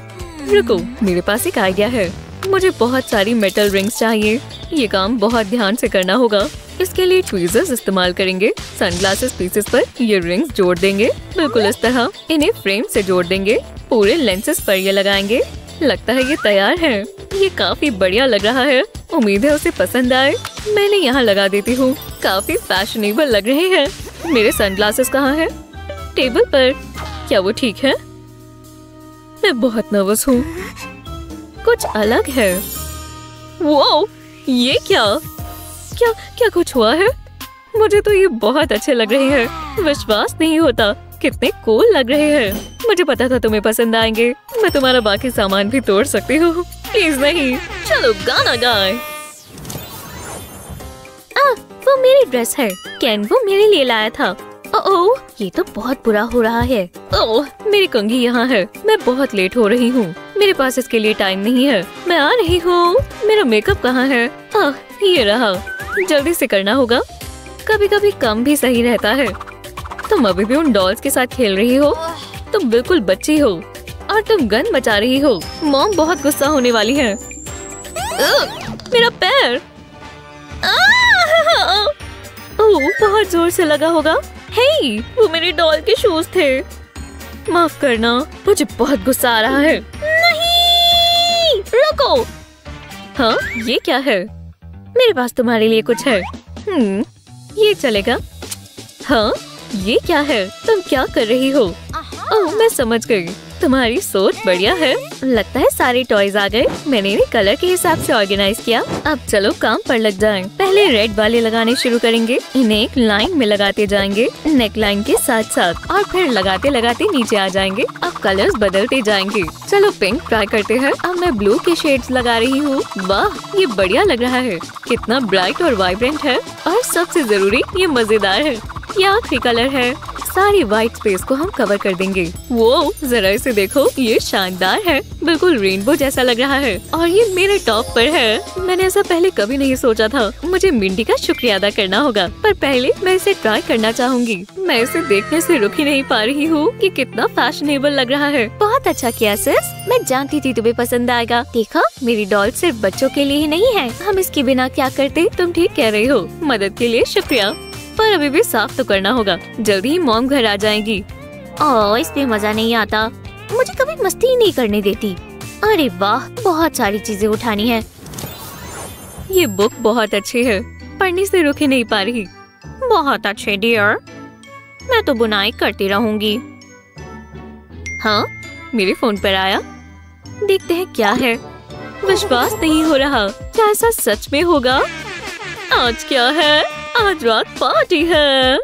रुको, मेरे पास एक आइडिया है। मुझे बहुत सारी मेटल रिंग्स चाहिए। ये काम बहुत ध्यान से करना होगा। इसके लिए ट्वीजर्स इस्तेमाल करेंगे। सनग्लासेस पीसेस पर ये रिंग्स जोड़ देंगे, बिल्कुल इस तरह। इन्हें फ्रेम से जोड़ देंगे। पूरे लेंसेस पर ये लगाएंगे। लगता है ये तैयार है। ये काफी बढ़िया लग रहा है। उम्मीद है उसे पसंद आए। मैंने यहाँ लगा देती हूँ। काफी फैशनेबल लग रहे हैं। मेरे सनग्लासेस कहाँ हैं? टेबल पर। क्या वो ठीक है? मैं बहुत नर्वस हूँ। कुछ अलग है। वो ये क्या कुछ हुआ है? मुझे तो ये बहुत अच्छे लग रहे हैं। विश्वास नहीं होता। कितने कूल लग रहे हैं। मुझे पता था तुम्हें पसंद आएंगे। मैं तुम्हारा बाकी सामान भी तोड़ सकती हूँ। प्लीज नहीं। चलो गाना गाएं। वो मेरी ड्रेस है। केन वो मेरे लिए लाया था। ओह, ये तो बहुत बुरा हो रहा है। ओह, मेरी कंघी यहाँ है। मैं बहुत लेट हो रही हूँ। मेरे पास इसके लिए टाइम नहीं है। मैं आ रही हूँ। मेरा मेकअप कहाँ है? ये रहा। जल्दी से करना होगा। कभी कभी कम भी सही रहता है। तुम अभी भी उन डॉल्स के साथ खेल रही हो? तुम बिल्कुल बच्ची हो और तुम गन बचा रही हो। मॉम बहुत गुस्सा होने वाली है। मेरा पैर। ओह, बहुत जोर से लगा होगा। हे, वो मेरे डॉल के शूज थे। माफ करना, मुझे बहुत गुस्सा आ रहा है। नहीं, रुको। हाँ, ये क्या है? मेरे पास तुम्हारे लिए कुछ है। ये चलेगा। हाँ, ये क्या है? तुम क्या कर रही हो? ओह, मैं समझ गई। तुम्हारी सोच बढ़िया है। लगता है सारे टॉयज आ गए। मैंने इन्हें कलर के हिसाब से ऑर्गेनाइज किया। अब चलो काम पर लग जाएं। पहले रेड वाले लगाने शुरू करेंगे। इन्हें एक लाइन में लगाते जाएंगे, नेक लाइन के साथ साथ, और फिर लगाते लगाते नीचे आ जाएंगे। अब कलर्स बदलते जाएंगे। चलो पिंक ट्राई करते हैं। अब मैं ब्लू के शेड्स लगा रही हूँ। वाह, ये बढ़िया लग रहा है। कितना ब्राइट और वाइब्रेंट है, और सबसे जरूरी ये मजेदार है। ये आखिरी कलर है। सारी व्हाइट स्पेस को हम कवर कर देंगे। वो जरा इसे देखो, ये शानदार है। बिल्कुल रेनबो जैसा लग रहा है, और ये मेरे टॉप पर है। मैंने ऐसा पहले कभी नहीं सोचा था। मुझे मिंडी का शुक्रिया अदा करना होगा, पर पहले मैं इसे ट्राई करना चाहूंगी। मैं इसे देखने से रुक ही नहीं पा रही हूँ कि कितना फैशनेबल लग रहा है। बहुत अच्छा किया सिस। मैं जानती थी तुम्हें पसंद आएगा। देखो, मेरी डॉल सिर्फ बच्चों के लिए ही नहीं है। हम इसके बिना क्या करते? तुम ठीक कह रही हो। मदद के लिए शुक्रिया, पर अभी भी साफ तो करना होगा। जल्दी ही मॉम घर आ जाएंगी। ओह, इसमें मजा नहीं आता। मुझे कभी मस्ती ही नहीं करने देती। अरे वाह, बहुत सारी चीजें उठानी है। ये बुक बहुत अच्छी है। पढ़ने से रुक ही नहीं पा रही। बहुत अच्छे डियर। मैं तो बुनाई करती रहूंगी। हाँ, मेरे फोन पर आया। देखते हैं क्या है। विश्वास नहीं हो रहा। क्या ऐसा सच में होगा? आज क्या है? आज रात पार्टी है।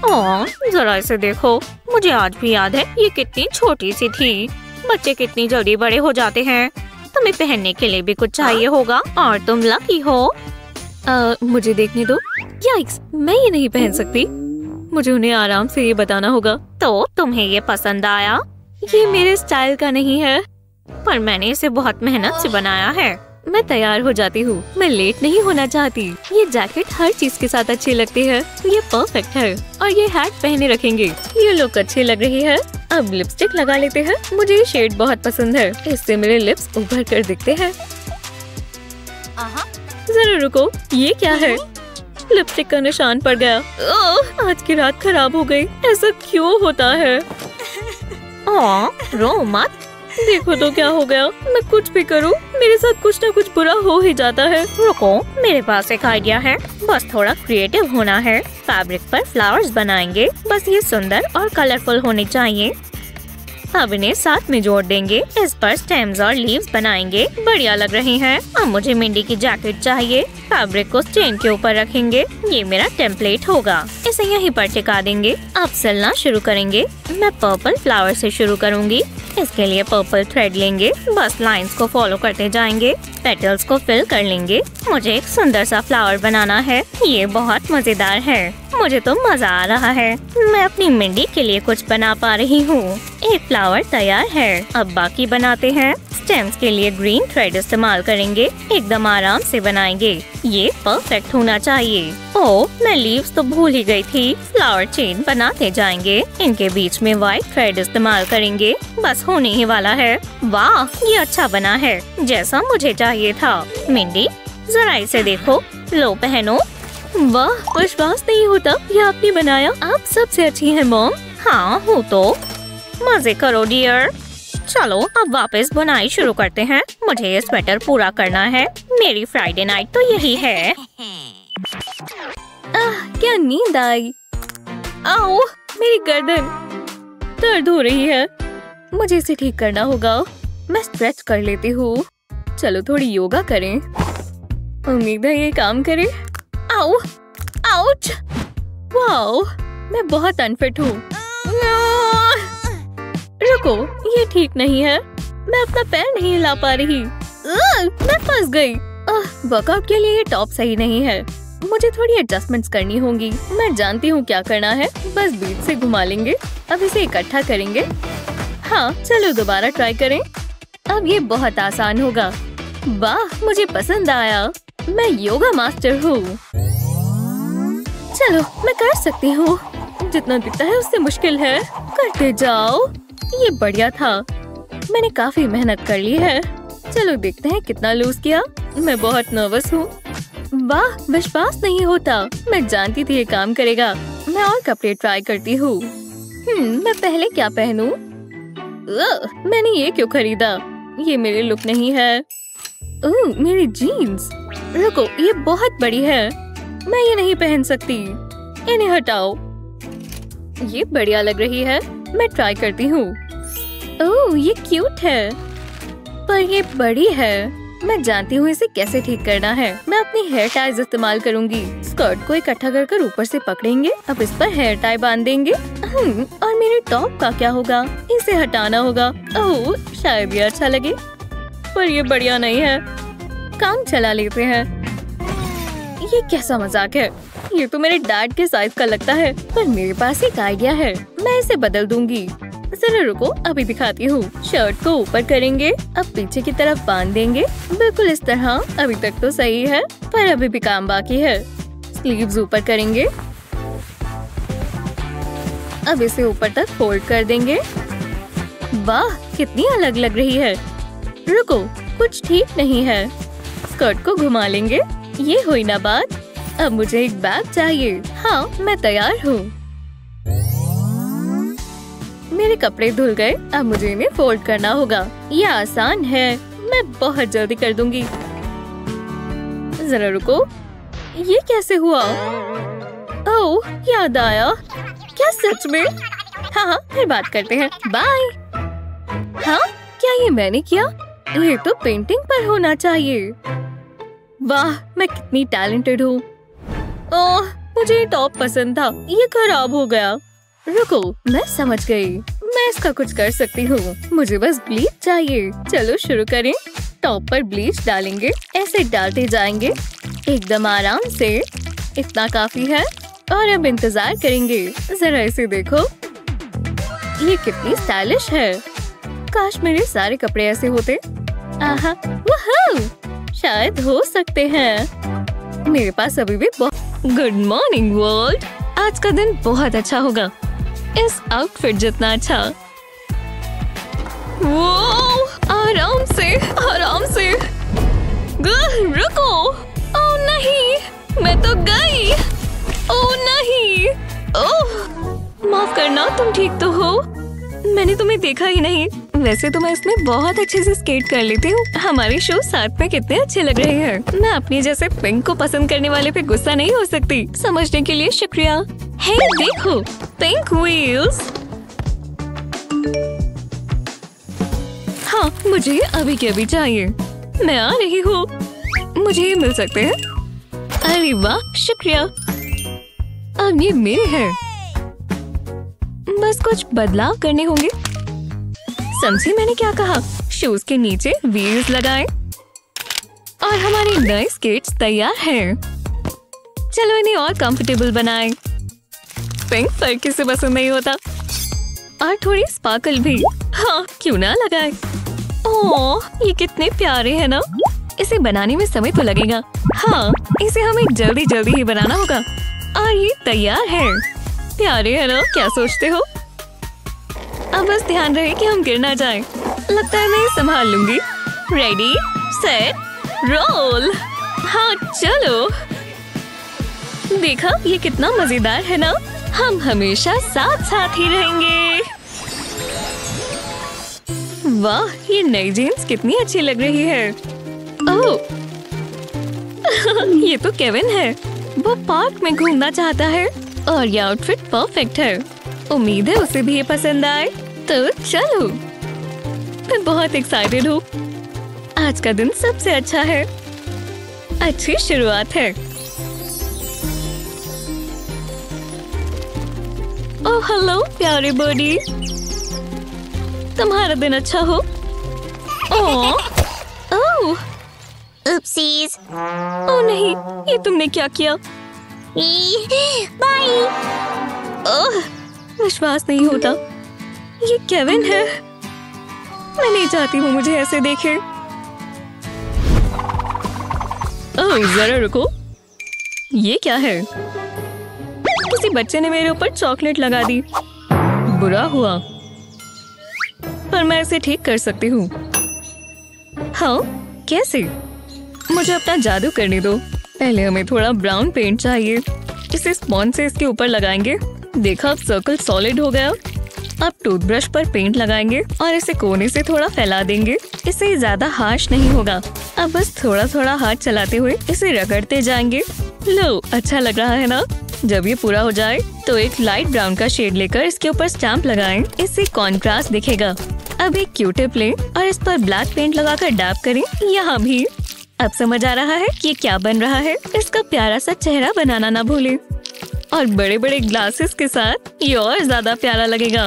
ओह, जरा इसे देखो। मुझे आज भी याद है ये कितनी छोटी सी थी। बच्चे कितनी जल्दी बड़े हो जाते हैं। तुम्हें पहनने के लिए भी कुछ चाहिए होगा, और तुम लकी हो। मुझे देखने दो। याइक्स, मैं ये नहीं पहन सकती। मुझे उन्हें आराम से ये बताना होगा। तो तुम्हें ये पसंद आया? ये मेरे स्टाइल का नहीं है, पर मैंने इसे बहुत मेहनत से बनाया है। मैं तैयार हो जाती हूँ। मैं लेट नहीं होना चाहती। ये जैकेट हर चीज के साथ अच्छी लगती है। ये परफेक्ट है, और ये हैट पहने रखेंगे। ये लुक अच्छी लग रही है। अब लिपस्टिक लगा लेते हैं। मुझे ये शेड बहुत पसंद है। इससे मेरे लिप्स उभर कर दिखते हैं। जरा रुको, ये क्या है? लिपस्टिक का निशान पड़ गया। ओह, आज की रात खराब हो गई। ऐसा क्यों होता है? रो मत। देखो तो क्या हो गया। मैं कुछ भी करूं, मेरे साथ कुछ न कुछ बुरा हो ही जाता है। रुको, मेरे पास एक आइडिया है। बस थोड़ा क्रिएटिव होना है। फैब्रिक पर फ्लावर्स बनाएंगे। बस ये सुंदर और कलरफुल होने चाहिए। अब इन्हें साथ में जोड़ देंगे। इस पर स्टेम्स और लीव्स बनाएंगे। बढ़िया लग रही हैं। अब मुझे मिंडी की जैकेट चाहिए। फैब्रिक को स्टैंड के ऊपर रखेंगे। ये मेरा टेम्पलेट होगा। इसे यहीं पर टिका देंगे। अब सिलना शुरू करेंगे। मैं पर्पल फ्लावर से शुरू करूंगी। इसके लिए पर्पल थ्रेड लेंगे। बस लाइंस को फॉलो करते जाएंगे। पेटल्स को फिल कर लेंगे। मुझे एक सुंदर सा फ्लावर बनाना है। ये बहुत मजेदार है। मुझे तो मजा आ रहा है। मैं अपनी मिंडी के लिए कुछ बना पा रही हूँ। एक फ्लावर तैयार है। अब बाकी बनाते हैं। स्टेम्स के लिए ग्रीन थ्रेड इस्तेमाल करेंगे। एकदम आराम से बनाएंगे। ये परफेक्ट होना चाहिए। ओह, मैं लीव्स तो भूल ही गई थी। फ्लावर चेन बनाते जाएंगे। इनके बीच में व्हाइट थ्रेड इस्तेमाल करेंगे। बस होने ही वाला है। वाह, ये अच्छा बना है, जैसा मुझे चाहिए था। मिंडी, जरा इसे देखो। लो पहनो। वाह, विश्वास नहीं होता ये आपने बनाया। आप सबसे अच्छी है मॉम। हाँ हूँ तो। मजे करो डियर। चलो अब वापस बुनाई शुरू करते हैं। मुझे ये स्वेटर पूरा करना है। मेरी फ्राइडे नाइट तो यही है। क्या नींद आई। आओ, मेरी गर्दन दर्द हो रही है। मुझे इसे ठीक करना होगा। मैं स्ट्रेच कर लेती हूँ। चलो थोड़ी योगा करें। उम्मीद है ये काम करे। आओ, आउच। वाओ, मैं बहुत अनफिट हूँ। रुको, ये ठीक नहीं है। मैं अपना पैर नहीं हिला पा रही। मैं फंस गई। वर्कआउट के लिए ये टॉप सही नहीं है। मुझे थोड़ी एडजस्टमेंट्स करनी होंगी। मैं जानती हूँ क्या करना है, बस बीच से घुमा लेंगे। अब इसे इकट्ठा करेंगे। हाँ चलो दोबारा ट्राई करें। अब ये बहुत आसान होगा। वाह मुझे पसंद आया। मैं योगा मास्टर हूँ। चलो मैं कर सकती हूँ। जितना दिखता है उससे मुश्किल है। करते जाओ। ये बढ़िया था। मैंने काफी मेहनत कर ली है। चलो देखते हैं कितना लूज किया। मैं बहुत नर्वस हूँ। वाह विश्वास नहीं होता। मैं जानती थी ये काम करेगा। मैं और कपड़े ट्राई करती हूँ। मैं पहले क्या पहनूं? मैंने ये क्यों खरीदा? ये मेरे लुक नहीं है। मेरी जीन्स। रुको ये बहुत बड़ी है। मैं ये नहीं पहन सकती। इन्हें हटाओ। ये बढ़िया लग रही है। मैं ट्राई करती हूँ। ओह ये क्यूट है, पर ये बड़ी है। मैं जानती हूँ इसे कैसे ठीक करना है। मैं अपनी हेयर टाइज इस्तेमाल करूँगी। स्कर्ट को इकट्ठा कर ऊपर से पकड़ेंगे। अब इस पर हेयर टाई बांध देंगे। और मेरे टॉप का क्या होगा? इसे हटाना होगा। ओह शायद ये अच्छा लगे, पर ये बढ़िया नहीं है। काम चला लेते हैं। ये कैसा मजाक है? ये तो मेरे डैड के साइज का लगता है, पर मेरे पास एक आइडिया है। मैं इसे बदल दूंगी। जरा रुको अभी दिखाती हूँ। शर्ट को ऊपर करेंगे। अब पीछे की तरफ बांध देंगे। बिल्कुल इस तरह। अभी तक तो सही है, पर अभी भी काम बाकी है। स्लीव्स ऊपर करेंगे। अब इसे ऊपर तक फोल्ड कर देंगे। वाह कितनी अलग लग रही है। रुको कुछ ठीक नहीं है। स्कर्ट को घुमा लेंगे। ये हुई ना बात। अब मुझे एक बैग चाहिए। हाँ मैं तैयार हूँ। मेरे कपड़े धुल गए। अब मुझे इन्हें फोल्ड करना होगा। ये आसान है। मैं बहुत जल्दी कर दूंगी। जरा रुको, ये कैसे हुआ? ओह याद आया। क्या सच में? हाँ फिर बात करते हैं। बाय। हाँ क्या ये मैंने किया? ये तो पेंटिंग पर होना चाहिए। वाह मैं कितनी टैलेंटेड हूँ। ओह मुझे ये टॉप पसंद था, ये खराब हो गया। रुको मैं समझ गई। मैं इसका कुछ कर सकती हूँ। मुझे बस ब्लीच चाहिए। चलो शुरू करें। टॉप पर ब्लीच डालेंगे। ऐसे डालते जाएंगे एकदम आराम से। इतना काफी है। और अब इंतजार करेंगे। जरा इसे देखो, ये कितनी स्टाइलिश है। काश मेरे सारे कपड़े ऐसे होते। आहा वुहू, शायद हो सकते हैं। मेरे पास अभी भी गुड मॉर्निंग वर्ल्ड। आज का दिन बहुत अच्छा होगा। इस आउटफिट जितना अच्छा। वो आराम से आराम से। रुको। ओह नहीं मैं तो गई। ओह नहीं। ओह माफ करना, तुम ठीक तो हो? मैंने तुम्हें देखा ही नहीं। वैसे तो मैं इसमें बहुत अच्छे से स्केट कर लेती हूँ। हमारे शूज साथ में कितने अच्छे लग रहे हैं। मैं अपनी जैसे पिंक को पसंद करने वाले पे गुस्सा नहीं हो सकती। समझने के लिए शुक्रिया। हे देखो पिंक व्हील्स। हाँ मुझे अभी के अभी चाहिए। मैं आ रही हूँ। मुझे ये मिल सकते हैं? अरे वाह शुक्रिया। अब ये मेरे हैं। बस कुछ बदलाव करने होंगे। समझी मैंने क्या कहा? शूज के नीचे व्हील्स लगाएं और हमारे नए स्केट्स तैयार हैं। चलो इन्हें और कंफर्टेबल बनाएं। पिंक फर किसे पसंद नहीं होता। और थोड़ी स्पार्कल भी। हाँ क्यों ना लगाए। ओह ये कितने प्यारे हैं ना। इसे बनाने में समय तो लगेगा। हाँ इसे हमें जल्दी जल्दी ही बनाना होगा। और ये तैयार है। प्यारे है ना, क्या सोचते हो? अब बस ध्यान रहे कि हम गिर ना जाएं। लगता है मैं संभाल लूंगी। Ready set roll. हाँ चलो। देखा ये कितना मजेदार है ना। हम हमेशा साथ साथ ही रहेंगे। वाह ये नई जीन्स कितनी अच्छी लग रही है। ओह ये तो केविन है। वो पार्क में घूमना चाहता है और ये आउटफिट परफेक्ट है। उम्मीद है उसे भी ये पसंद आए। तो चलो। मैं बहुत एक्साइटेड हूँ। आज का दिन सबसे अच्छा है। अच्छी शुरुआत है। ओह हेलो प्यारे बर्डी। तुम्हारा दिन अच्छा हो। ओह Oopsies. ओह नहीं, ये तुमने क्या किया? बाय। ओह, विश्वास नहीं होता, ये केविन है। मैं नहीं चाहती हूँ मुझे ऐसे देखे। ओह जरा रुको, ये क्या है? किसी बच्चे ने मेरे ऊपर चॉकलेट लगा दी। बुरा हुआ, पर मैं इसे ठीक कर सकती हूँ। हाँ, कैसे? मुझे अपना जादू करने दो। पहले हमें थोड़ा ब्राउन पेंट चाहिए। इसे स्पॉन्ज से इसके ऊपर लगाएंगे। देखा, अब सर्कल सॉलिड हो गया। अब टूथब्रश पर पेंट लगाएंगे और इसे कोने से थोड़ा फैला देंगे। इससे ज्यादा हार्श नहीं होगा। अब बस थोड़ा थोड़ा हाथ चलाते हुए इसे रगड़ते जाएंगे। लो, अच्छा लग रहा है ना? जब ये पूरा हो जाए तो एक लाइट ब्राउन का शेड लेकर इसके ऊपर स्टैम्प लगाएं। इससे कॉन्ट्रास्ट दिखेगा। अब एक क्यूटिप लें और इस पर ब्लैक पेंट लगाकर डैब करें। यहाँ भी। अब समझ आ रहा है कि ये क्या बन रहा है। इसका प्यारा सा चेहरा बनाना ना भूलें। और बड़े बड़े ग्लासेस के साथ ये और ज्यादा प्यारा लगेगा।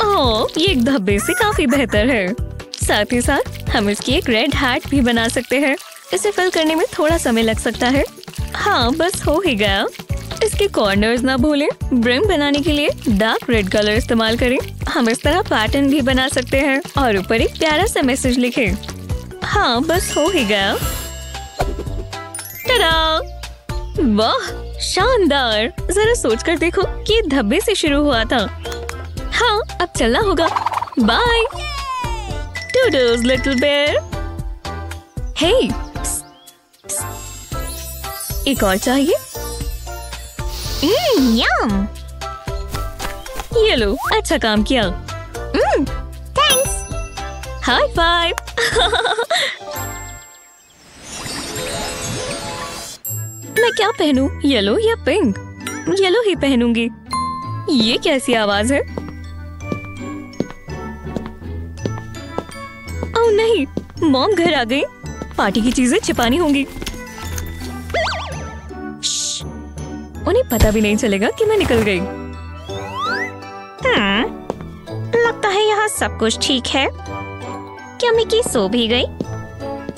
ओह, ये एक धब्बे से काफी बेहतर है। साथ ही साथ हम इसकी एक रेड हैट भी बना सकते हैं। इसे फिल करने में थोड़ा समय लग सकता है। हाँ, बस हो ही गया। इसके कॉर्नर्स ना भूलें। ब्रिम बनाने के लिए डार्क रेड कलर इस्तेमाल करें। हम इस तरह पैटर्न भी बना सकते हैं और ऊपर एक प्यारा सा मैसेज लिखें। हाँ, बस हो ही गया। टाडा! वाह, शानदार! जरा सोचकर देखो कि धब्बे से शुरू हुआ था। हाँ, अब चलना होगा। Bye toodles little bear. Hey, एक और चाहिए। यम। ये लो, अच्छा काम किया। थैंक्स। High five. मैं क्या पहनूं, येलो या पिंक? येलो ही पहनूंगी। ये कैसी आवाज है? ओह नहीं, मॉम घर आ गई। पार्टी की चीजें छिपानी होंगी। उन्हें पता भी नहीं चलेगा कि मैं निकल गई। लगता है यहाँ सब कुछ ठीक है। क्या मिकी सो भी गई?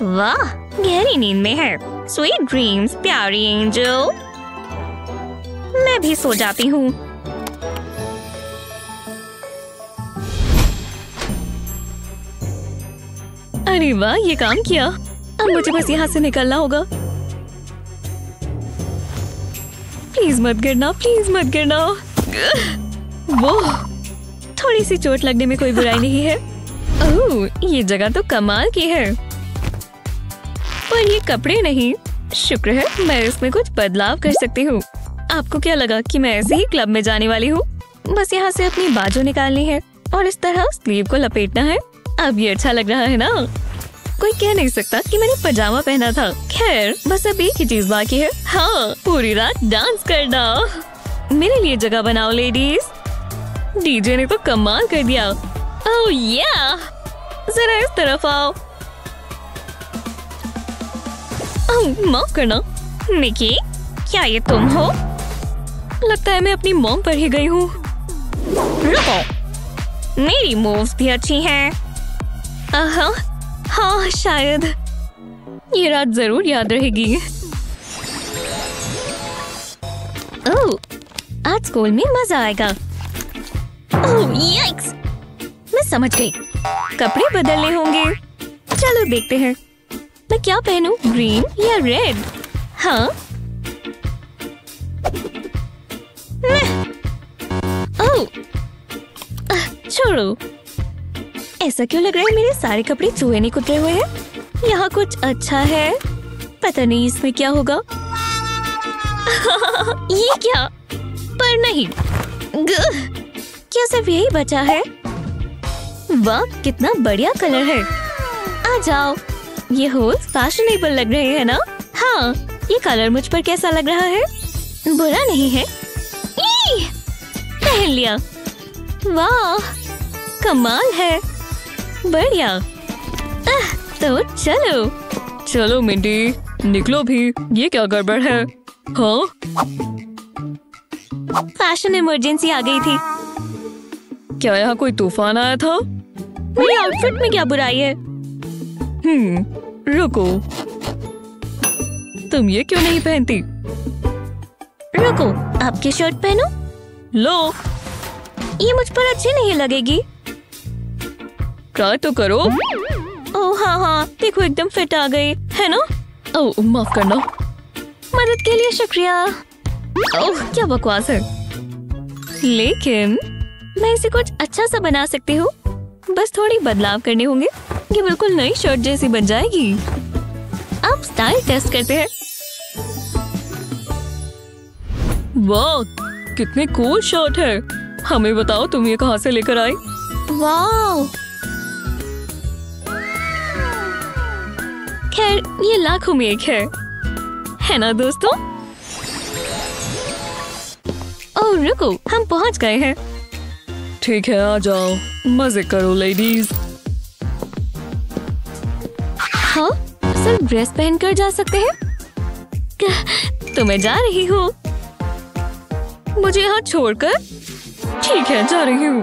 वाह, गहरी नींद में है। स्वीट ड्रीम्स प्यारी एंजल। मैं भी सो जाती हूँ। अरे वाह, ये काम किया। अब मुझे बस यहाँ से निकलना होगा। प्लीज मत गिरना, प्लीज मत गिरना। वो थोड़ी सी चोट लगने में कोई बुराई नहीं है। ओह, ये जगह तो कमाल की है। पर ये कपड़े नहीं। शुक्र है मैं इसमें कुछ बदलाव कर सकती हूँ। आपको क्या लगा कि मैं ऐसे ही क्लब में जाने वाली हूँ? बस यहाँ से अपनी बाजू निकालनी है और इस तरह स्लीव को लपेटना है। अब ये अच्छा लग रहा है ना? कोई कह नहीं सकता कि मैंने पजामा पहना था। खैर, बस अब एक ही चीज बाकी है। हाँ, पूरी रात डांस करना। मेरे लिए जगह बनाओ लेडीज। डीजे ने तो कमाल कर दिया। ओह या, जरा इस तरफ आओ। ओह, माफ करना। मिकी, क्या ये तुम हो? लगता है मैं अपनी मॉम पर ही गई हूँ। रुको, मेरी मूव्स भी अच्छी हैं। हाँ, शायद ये रात जरूर याद रहेगी। ओह, आज स्कूल में मजा आएगा। ओह याइक्स, मैं समझ गई। कपड़े बदलने होंगे। चलो देखते हैं। मैं क्या पहनूं, ग्रीन या रेड? हाँ। ओह, छोड़ो। ऐसा क्यों लग रहा है मेरे सारे कपड़े चूहे ने कुतरे हुए हैं? यहाँ कुछ अच्छा है। पता नहीं इसमें क्या होगा। ये क्या? पर नहीं, क्या सिर्फ यही बचा है? वाह, कितना बढ़िया कलर है। आ जाओ। ये होल्स फैशनेबल लग रहे हैं ना? हाँ, ये कलर मुझ पर कैसा लग रहा है? बुरा नहीं है। पहन लिया। वाह, कमाल है। बढ़िया। तो चलो मिंटी, निकलो भी। ये क्या गड़बड़ है? हाँ, फैशन इमरजेंसी आ गई थी। क्या यहाँ कोई तूफान आया था? मेरे आउटफिट में क्या बुराई है? रुको, तुम ये क्यों नहीं पहनती? रुको, आपकी शर्ट पहनो। लो, ये मुझ पर अच्छी नहीं लगेगी। ट्राई तो करो। ओह हाँ, देखो एकदम फिट आ गई है ना। ओह माफ करना। मदद के लिए शुक्रिया। ओह क्या बकवास है। लेकिन मैं इसे कुछ अच्छा सा बना सकती हूँ, बस थोड़ी बदलाव करने होंगे। ये बिल्कुल नई शर्ट जैसी बन जाएगी। अब स्टाइल टेस्ट करते हैं। वाह, कितनी कूल शर्ट है। हमें बताओ तुम ये कहाँ से लेकर आई? वाह, खैर ये लाखों में एक है ना दोस्तों? ओह रुको, हम पहुंच गए हैं। ठीक है, आ जाओ, मजे करो लेडीज। हाँ, सिर्फ ड्रेस पहनकर जा सकते हैं? तो मैं जा रही हूँ। मुझे यहाँ छोड़कर? ठीक है, जा रही हूँ।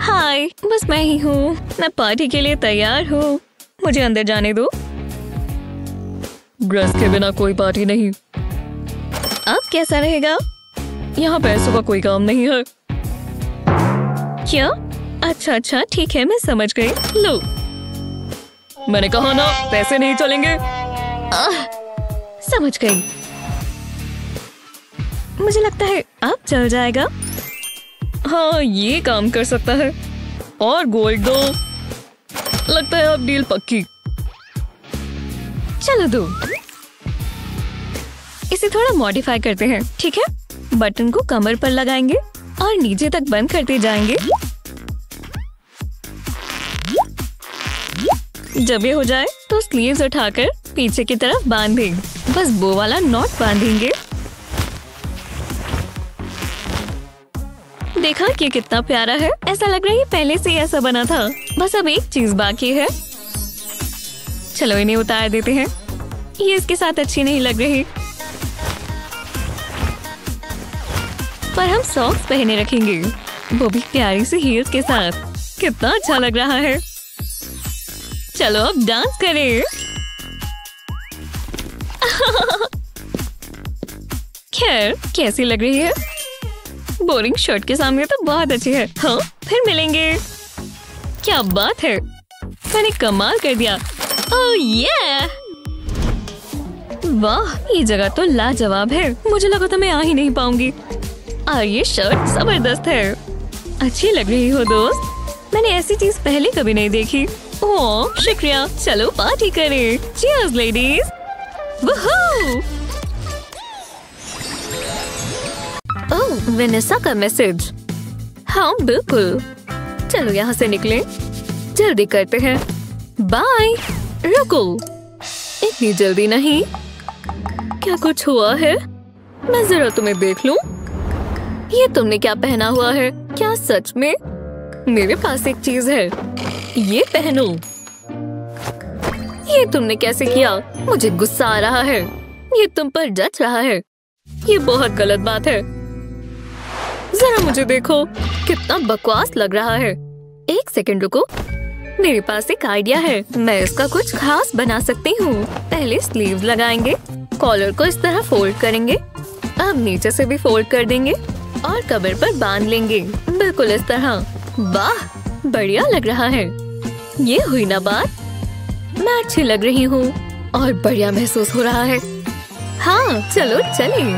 हाय, बस मैं ही हूँ। मैं पार्टी के लिए तैयार हूँ। मुझे अंदर जाने दो। ड्रेस के बिना कोई पार्टी नहीं। अब कैसा रहेगा? यहाँ पैसों का कोई काम नहीं है। क्या? अच्छा, ठीक है, मैं समझ गई। लो, मैंने कहा ना, पैसे नहीं चलेंगे। समझ गई। मुझे लगता है अब चल जाएगा। हाँ, ये काम कर सकता है। और गोल्ड दो। लगता है अब डील पक्की। चलो दो। इसे थोड़ा मॉडिफाई करते हैं, ठीक है? बटन को कमर पर लगाएंगे और नीचे तक बंद करते जाएंगे। जब ये हो जाए तो स्लीव्स उठाकर पीछे की तरफ बांधें। बस वो वाला नॉट बांधेंगे। देखा कि कितना प्यारा है। ऐसा लग रहा है पहले से ही ऐसा बना था। बस अब एक चीज बाकी है। चलो इन्हें उतार देते हैं। ये इसके साथ अच्छी नहीं लग रही, पर हम सॉक्स पहने रखेंगे, वो भी प्यारी सी हील्स के साथ। कितना अच्छा लग रहा है। चलो अब डांस करें। खैर कैसी लग रही है? बोरिंग शर्ट के सामने तो बहुत अच्छी है। हाँ, फिर मिलेंगे। क्या बात है, मैंने कमाल कर दिया। ओह ये वाह, ये जगह तो लाजवाब है। मुझे लगा था मैं आ ही नहीं पाऊंगी। और ये शर्ट जबरदस्त है। अच्छी लग रही हो दोस्त। मैंने ऐसी चीज पहले कभी नहीं देखी। ओह शुक्रिया। चलो पार्टी करें। Cheers ladies. वूहू। ओह वेनेसा का मैसेज। हाँ बिल्कुल। चलो यहाँ से निकलें। जल्दी करते हैं। बाय। रुको, इतनी जल्दी नहीं। क्या कुछ हुआ है? मैं जरा तुम्हें देख लूं। ये तुमने क्या पहना हुआ है? क्या सच में? मेरे पास एक चीज है, ये पहनो। ये तुमने कैसे किया? मुझे गुस्सा आ रहा है। ये तुम पर जच रहा है। ये बहुत गलत बात है। जरा मुझे देखो, कितना बकवास लग रहा है। एक सेकंड रुको, मेरे पास एक आइडिया है। मैं इसका कुछ खास बना सकती हूँ। पहले स्लीव्स लगाएंगे, कॉलर को इस तरह फोल्ड करेंगे, अब नीचे से भी फोल्ड कर देंगे और कमर पर बांध लेंगे, बिल्कुल इस तरह। वाह, बढ़िया लग रहा है। ये हुई ना बात। मैं अच्छी लग रही हूँ और बढ़िया महसूस हो रहा है। हाँ चलो चलिए,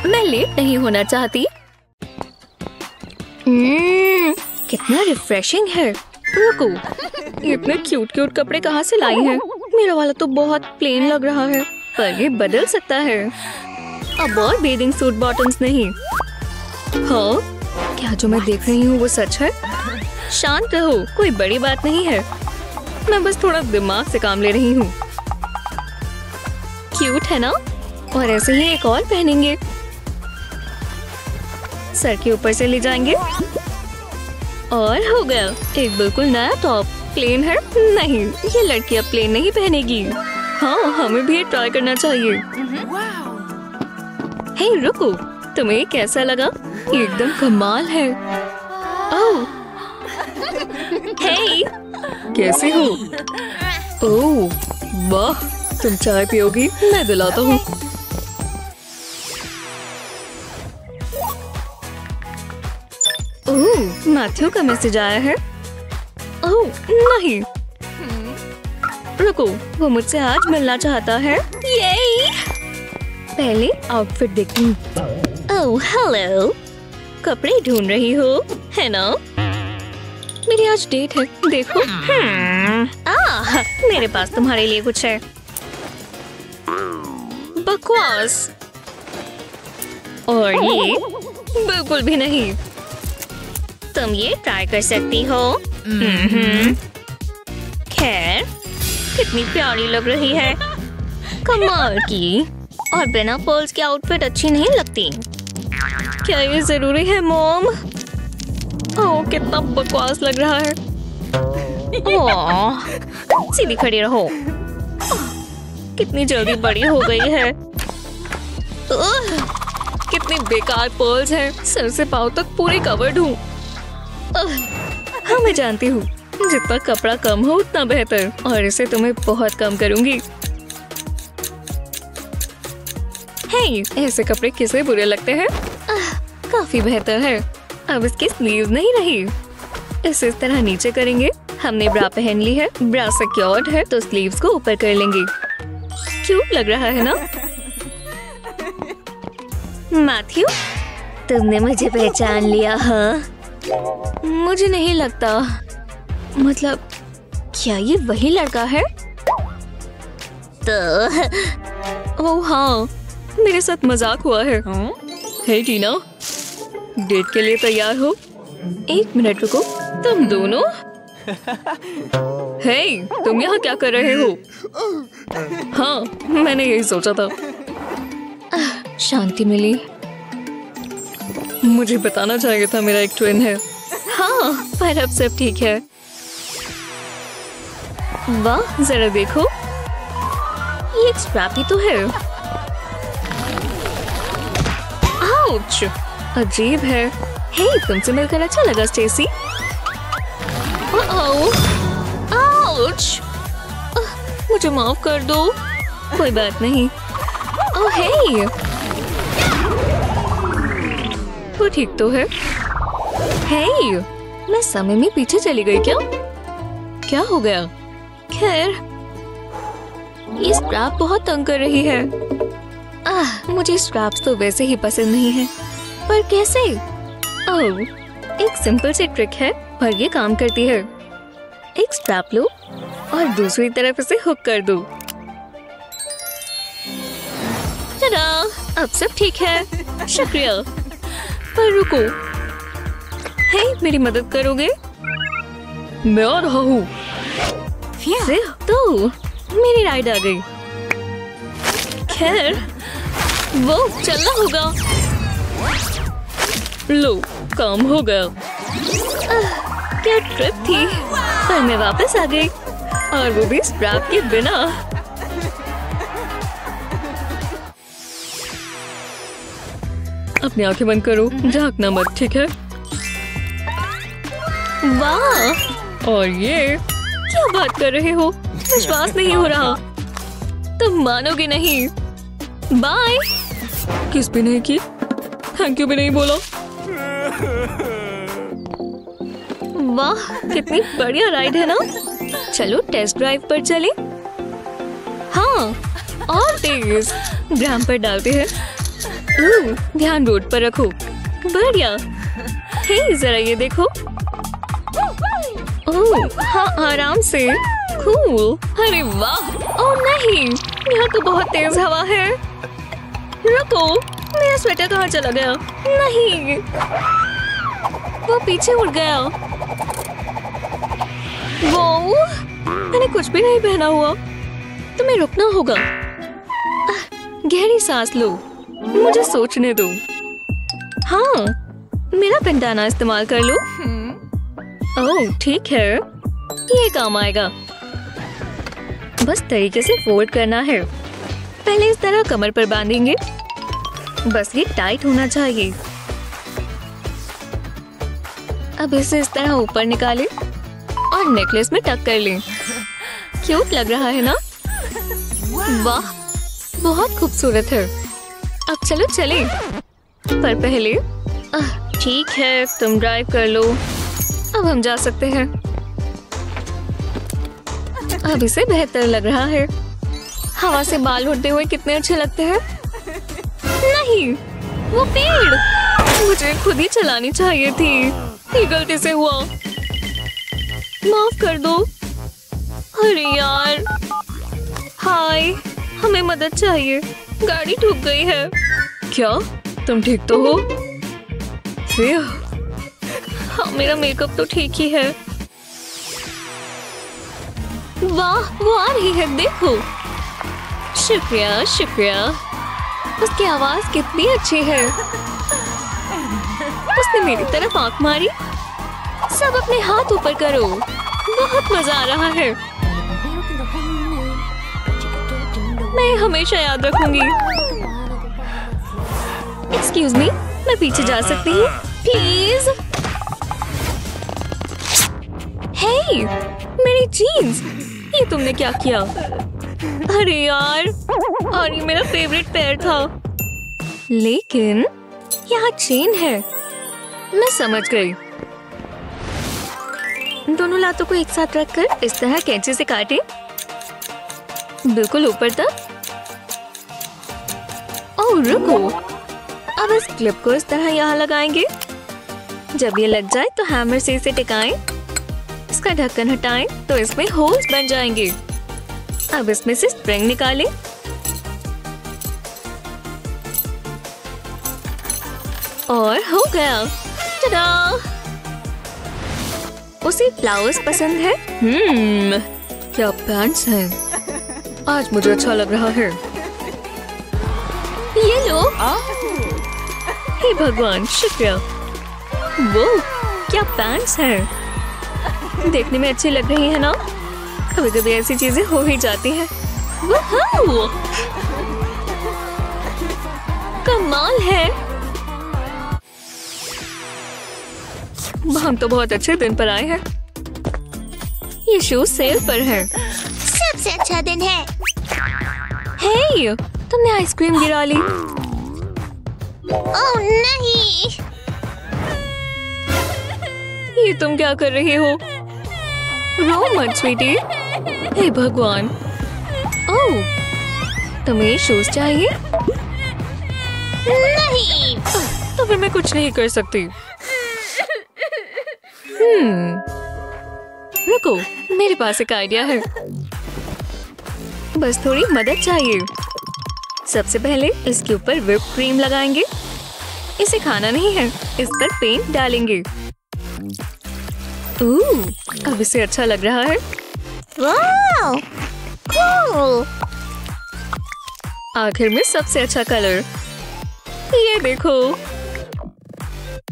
मैं लेट नहीं होना चाहती। कितना रिफ्रेशिंग है। रुको, इतने क्यूट क्यूट कपड़े कहाँ से लाई हैं? मेरा वाला तो बहुत प्लेन लग रहा है, पर ये बदल सकता है। अब और बेदिंग सूट बॉटम्स नहीं। हाँ, क्या जो मैं देख रही हूँ वो सच है? शांत रहो, कोई बड़ी बात नहीं है। मैं बस थोड़ा दिमाग से काम ले रही हूँ। क्यूट है ना? और ऐसे ही एक और पहनेंगे। सर के ऊपर से ले जाएंगे और हो गया एक बिल्कुल नया टॉप। प्लेन है? नहीं, ये लड़की अब प्लेन नहीं पहनेगी। हाँ, हमें भी ये ट्राई करना चाहिए। हे रुको, तुम्हें कैसा लगा? एकदम कमाल है। ओह, हे, कैसी हो? ओह, वाह, तुम चाय पियोगी? मैं दिलाता हूँ। ओह, मैथ्यू का मैसेज आया है। ओह नहीं, रुको, वो मुझसे आज मिलना चाहता है। ये पहले आउटफिट देखती हूँ। ओह हेलो, कपड़े ढूंढ रही हो है ना? मेरी आज डेट है, देखो। मेरे पास तुम्हारे लिए कुछ है। बकवास। और ये बिल्कुल भी नहीं। तुम ये ट्राई कर सकती हो। खैर, कितनी प्यारी लग रही है, कमाल की। और बिना पर्ल्स की आउटफिट अच्छी नहीं लगती। क्या ये जरूरी है मॉम? ओह, कितना बकवास लग रहा है। ओह, सीधी खड़ी रहो। कितनी जल्दी बड़ी हो गई है। कितनी बेकार पर्ल्स हैं। सर से पाँव तक पूरी कवर्ड हूँ। हाँ, मैं जानती हूँ, जितना कपड़ा कम हो उतना बेहतर। और इसे तुम्हें बहुत कम करूंगी। हे, ऐसे कपड़े किसे बुरे लगते हैं? काफी बेहतर है। अब इसकी स्लीव्स नहीं रही। इसे इस तरह नीचे करेंगे। हमने ब्रा पहन ली है, ब्रा सिक्योर्ड है, तो स्लीव्स को ऊपर कर लेंगे। क्यूट लग रहा है ना? मैथ्यू, तुमने मुझे पहचान लिया? हाँ, मुझे नहीं लगता। मतलब, क्या ये वही लड़का है? तो ओह हाँ, मेरे साथ मजाक हुआ है। हे टीना, डेट के लिए तैयार हो? एक मिनट रुको, तुम दोनों? हे, तुम यहाँ क्या कर रहे हो? हाँ, मैंने यही सोचा था। शांति मिली। मुझे बताना चाहिए था मेरा एक ट्विन है। हाँ, पर अब सब ठीक है। वाह, जरा देखो, ये एक स्ट्रैप ही तो है। आउच, अजीब है। हे, तुमसे मिलकर अच्छा लगा स्टेसी। आउच, मुझे माफ कर दो। कोई बात नहीं। ओह हे, वो ठीक तो है। हे, मैं समय में पीछे चली गई क्या? क्या हो गया? खैर, ये स्ट्रैप बहुत तंग कर रही है। मुझे स्ट्रैप्स तो वैसे ही पसंद नहीं है, पर कैसे? ओह, एक सिंपल सी ट्रिक है, पर ये काम करती है। एक स्ट्रैप लो और दूसरी तरफ इसे हुक कर दो। tada! अब सब ठीक है। शुक्रिया। पर रुको, हे, मेरी मदद करोगे? मैं आ रहा हूँ। तो मेरी राइड आ गई। खैर, वो चलना होगा। लो, काम हो गया। क्या ट्रिप थी, पर मैं वापस आ गई, और वो भी स्ट्रैप के बिना। अपनी आंखें बंद करो, झांकना मत, ठीक है? वाह, और ये क्या बात कर रहे हो? विश्वास नहीं हो रहा। तुम मानोगे नहीं। बाय। किस भी नहीं की, थैंक यू भी नहीं बोला। वाह, कितनी बढ़िया राइड है ना? चलो टेस्ट ड्राइव पर चले। हाँ, और तेज। ग्राम पर डालते हैं। ध्यान रोड पर रखो। बढ़िया। हे, जरा ये देखो। ओह, हाँ, आराम से। कूल। अरे वाह। ओह नहीं, यहाँ तो बहुत तेज हवा है। रुको, मेरा स्वेटर कहाँ चला गया? नहीं, वो पीछे उड़ गया। वो, मैंने कुछ भी नहीं पहना हुआ। तुम्हें रुकना होगा। गहरी सांस लो, मुझे सोचने दो। हाँ, मेरा पेंडाना इस्तेमाल कर लो। ओह ठीक है, ये काम आएगा। बस तरीके से फोल्ड करना है। पहले इस तरह कमर पर बांधेंगे। बस ये टाइट होना चाहिए। अब इसे इस तरह ऊपर निकालें और नेकलेस में टक कर लें। क्यूट लग रहा है ना? वाह, बहुत खूबसूरत है। अब चलो चलें। पर पहले ठीक है, तुम ड्राइव कर लो। अब हम जा सकते हैं। अब इसे बेहतर लग रहा है। हवा से बाल उड़ते हुए कितने अच्छे लगते हैं। नहीं, वो पेड़। मुझे खुद ही चलानी चाहिए थी। ये गलती से हुआ। माफ कर दो। अरे यार। हाय, हमें मदद चाहिए। गाड़ी ठुक गई है। क्या तुम ठीक तो हो? हाँ, मेरा मेकअप तो ठीक ही है। वाह, वो आ रही है, देखो। शुक्रिया शुक्रिया। उसकी आवाज कितनी अच्छी है। उसने मेरी तरफ आंख मारी। सब अपने हाथ ऊपर करो। बहुत मजा आ रहा है। मैं हमेशा याद रखूंगी। एक्सक्यूज मी, मैं पीछे जा सकती हूँ प्लीज? हे, मेरी जीन्स। ये तुमने क्या किया? अरे यार, और ये मेरा फेवरेट पैर था। लेकिन यहाँ चेन है। मैं समझ गई। दोनों लातों को एक साथ रखकर इस तरह कैंची से काटें, बिल्कुल ऊपर तक। ओह रुको, अब इस क्लिप को इस तरह यहाँ लगाएंगे। जब ये लग जाए तो हैमर से इसे टिकाएं। इसका ढक्कन हटाएं तो इसमें होल्स बन जाएंगे। अब इसमें से स्प्रिंग निकालें। और हो गया। टडा! उसे ब्लाउज पसंद है। क्या पैंट्स हैं। आज मुझे अच्छा लग रहा है। ये लो। हे भगवान, शुक्रिया। वो क्या पैंट्स हैं। देखने में अच्छी लग रही है ना। कभी कभी ऐसी चीजें हो ही जाती हैं। कमाल है। हम तो बहुत अच्छे दिन पर आए हैं। ये शूज सेल पर है। सबसे अच्छा दिन है। हे, तुमने आइसक्रीम गिरा ली। ओह नहीं। ये तुम क्या कर रही हो? रो मत स्वीटी। हे भगवान। ओह, तुम्हें शूज चाहिए? नहीं। तो फिर मैं कुछ नहीं कर सकती। रुको, मेरे पास एक आइडिया है। बस थोड़ी मदद चाहिए। सबसे पहले इसके ऊपर व्हिप क्रीम लगाएंगे। इसे खाना नहीं है, इस पर पेंट डालेंगे। अब इसे अच्छा लग रहा है। वाह, कूल। आखिर में सबसे अच्छा कलर। ये देखो,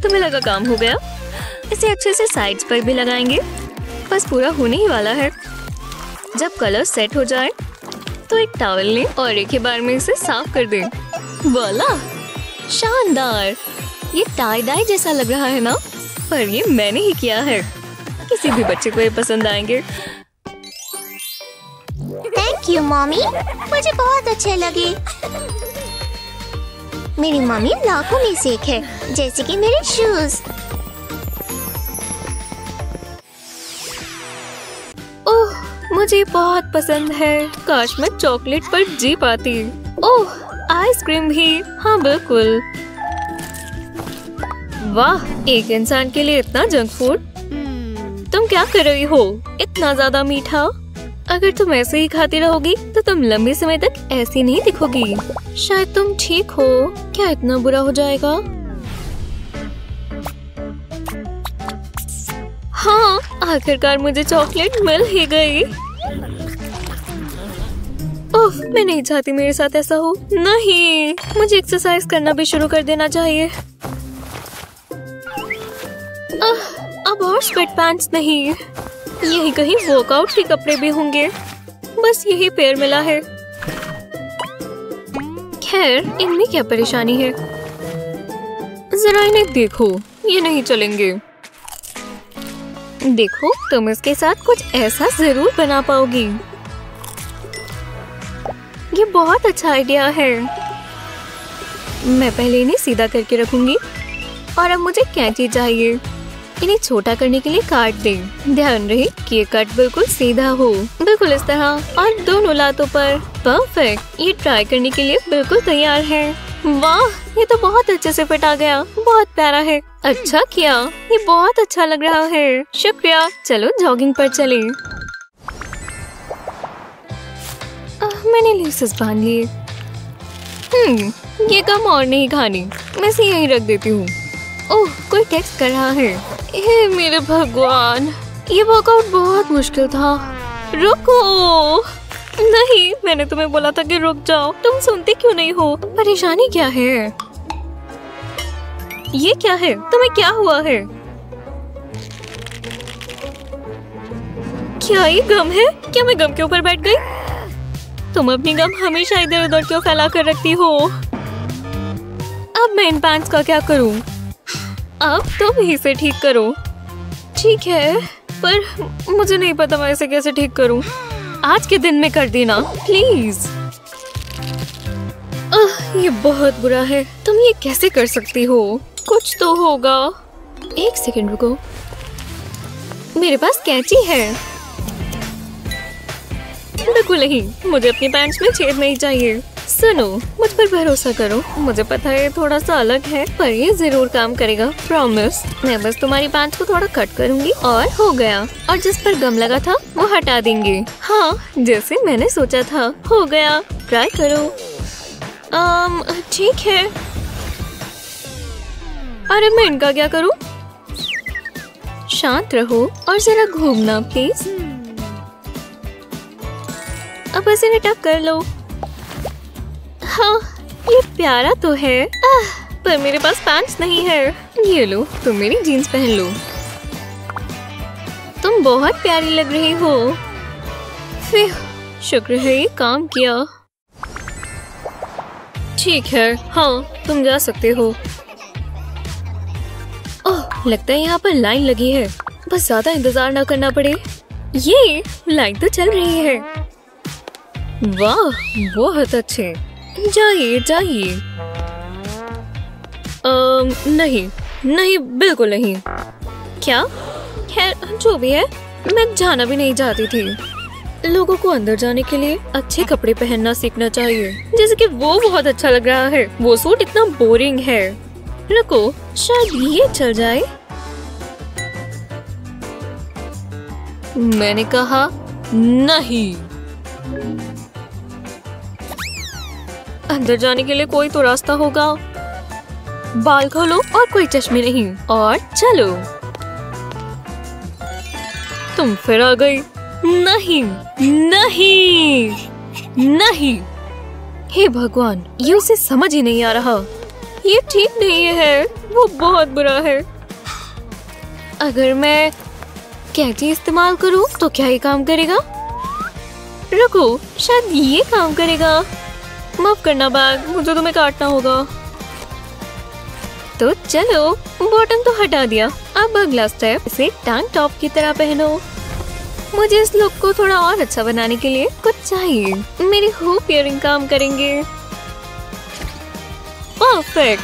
तुम्हें लगा काम हो गया। इसे अच्छे से साइड्स पर भी लगाएंगे। बस पूरा होने ही वाला है। जब कलर सेट हो जाए तो एक टॉवल लें और एक ही बार में इसे साफ कर दें। वाला, शानदार। ये टाई डाई जैसा लग रहा है ना, पर ये मैंने ही किया है। किसी भी बच्चे को ये पसंद आएंगे। थैंक यू मम्मी, मुझे बहुत अच्छे लगे। मेरी मम्मी लाखों में से एक है, जैसे कि मेरे शूज। ओह, मुझे बहुत पसंद है। काश मैं चॉकलेट पर जी पाती। ओह, आइसक्रीम भी। हाँ बिल्कुल। वाह, एक इंसान के लिए इतना जंक फूड। तुम क्या कर रही हो? इतना ज्यादा मीठा। अगर तुम ऐसे ही खाती रहोगी तो तुम लंबे समय तक ऐसी नहीं दिखोगी। शायद तुम ठीक हो। क्या इतना बुरा हो जाएगा? हाँ, आखिरकार मुझे चॉकलेट मिल ही गई। ओह, मैं नहीं चाहती मेरे साथ ऐसा हो। नहीं, मुझे एक्सरसाइज करना भी शुरू कर देना चाहिए। अब और स्वेट पैंट्स नहीं। यही कहीं वर्कआउट के कपड़े भी होंगे। बस यही पेयर मिला है। खैर, इनमें क्या परेशानी है। जरा इन्हें देखो, ये नहीं चलेंगे। देखो, तुम इसके साथ कुछ ऐसा जरूर बना पाओगी। ये बहुत अच्छा आइडिया है। मैं पहले इन्हें सीधा करके रखूंगी और अब मुझे कैंची चाहिए। इन्हें छोटा करने के लिए काट दे। ध्यान रहे कि ये कट बिल्कुल सीधा हो, बिल्कुल इस तरह और दोनों लातों पर। परफेक्ट। ये ट्राई करने के लिए बिल्कुल तैयार है। वाह, ये तो बहुत अच्छे से फिट आ गया। बहुत प्यारा है। अच्छा किया, ये बहुत अच्छा लग रहा है। शुक्रिया। चलो जॉगिंग पर चले। मैंने लेसेस बांध लिए। ये गम और नहीं खानी, मैं इसे यहीं रख देती हूँ। ओह, कोई टेक्स्ट कर रहा है। हे मेरे भगवान, ये वर्कआउट बहुत मुश्किल था। रुको। नहीं, मैंने तुम्हें बोला था कि रुक जाओ। तुम सुनते क्यों नहीं हो? परेशानी क्या है? ये क्या है? तुम्हें क्या हुआ है? क्या ये गम है? क्या मैं गम के ऊपर बैठ गई? तुम अपनी गम हमेशा इधर उधर क्यों फैला कर रखती हो? अब मैं इन पैंट्स का क्या करूं? अब तुम ही से ठीक करो। ठीक है, पर मुझे नहीं पता मैं इसे कैसे ठीक करूं। आज के दिन में कर देना प्लीज। ये बहुत बुरा है। तुम ये कैसे कर सकती हो? कुछ तो होगा। एक सेकंड रुको, मेरे पास कैंची है। बिल्कुल नहीं, मुझे अपनी पैंट्स में छेद नहीं चाहिए। सुनो, मुझ पर भरोसा करो। मुझे पता है थोड़ा सा अलग है, पर ये जरूर काम करेगा। प्रॉमिस। मैं बस तुम्हारी पैंट्स को थोड़ा कट करूंगी और हो गया। और जिस पर गम लगा था वो हटा देंगे। हाँ, जैसे मैंने सोचा था। हो गया। ट्राई करो। ठीक है। अरे मैं इनका क्या करूं? शांत रहो और जरा घूमना प्लीज। अब ऐसे निटक कर लो। हाँ, ये प्यारा तो है। पर मेरे पास पैंट्स नहीं है। ये लो, तुम मेरी जीन्स पहन लो। तुम बहुत प्यारी लग रही हो। फिर शुक्र है ये काम किया। ठीक है, हाँ तुम जा सकते हो। ओह, लगता है यहाँ पर लाइन लगी है। बस ज्यादा इंतजार ना करना पड़े। ये लाइन तो चल रही है। वाह, बहुत अच्छे। जाइए जाइए। नहीं नहीं, बिल्कुल नहीं। क्या? खैर, जो भी है, मैं जाना भी नहीं चाहती थी। लोगों को अंदर जाने के लिए अच्छे कपड़े पहनना सीखना चाहिए। जैसे कि वो बहुत अच्छा लग रहा है। वो सूट इतना बोरिंग है। रुको, शायद ये चल जाए। मैंने कहा नहीं। अंदर जाने के लिए कोई तो रास्ता होगा। बाल खोलो और कोई चश्मे नहीं, और चलो। तुम फिर आ गई। नहीं नहीं नहीं। हे भगवान, ये उसे समझ ही नहीं आ रहा। ये ठीक नहीं है, वो बहुत बुरा है। अगर मैं कैंची इस्तेमाल करूं तो क्या ये काम करेगा? रुको, शायद ये काम करेगा। माफ करना बैग, मुझे तुम्हें काटना होगा। तो चलो, बॉटम तो हटा दिया। अब अगला स्टेप, इसे टैंक टॉप की तरह पहनो। मुझे इस लुक को थोड़ा और अच्छा बनाने के लिए कुछ चाहिए। मेरी हुप इयरिंग काम करेंगे। परफेक्ट।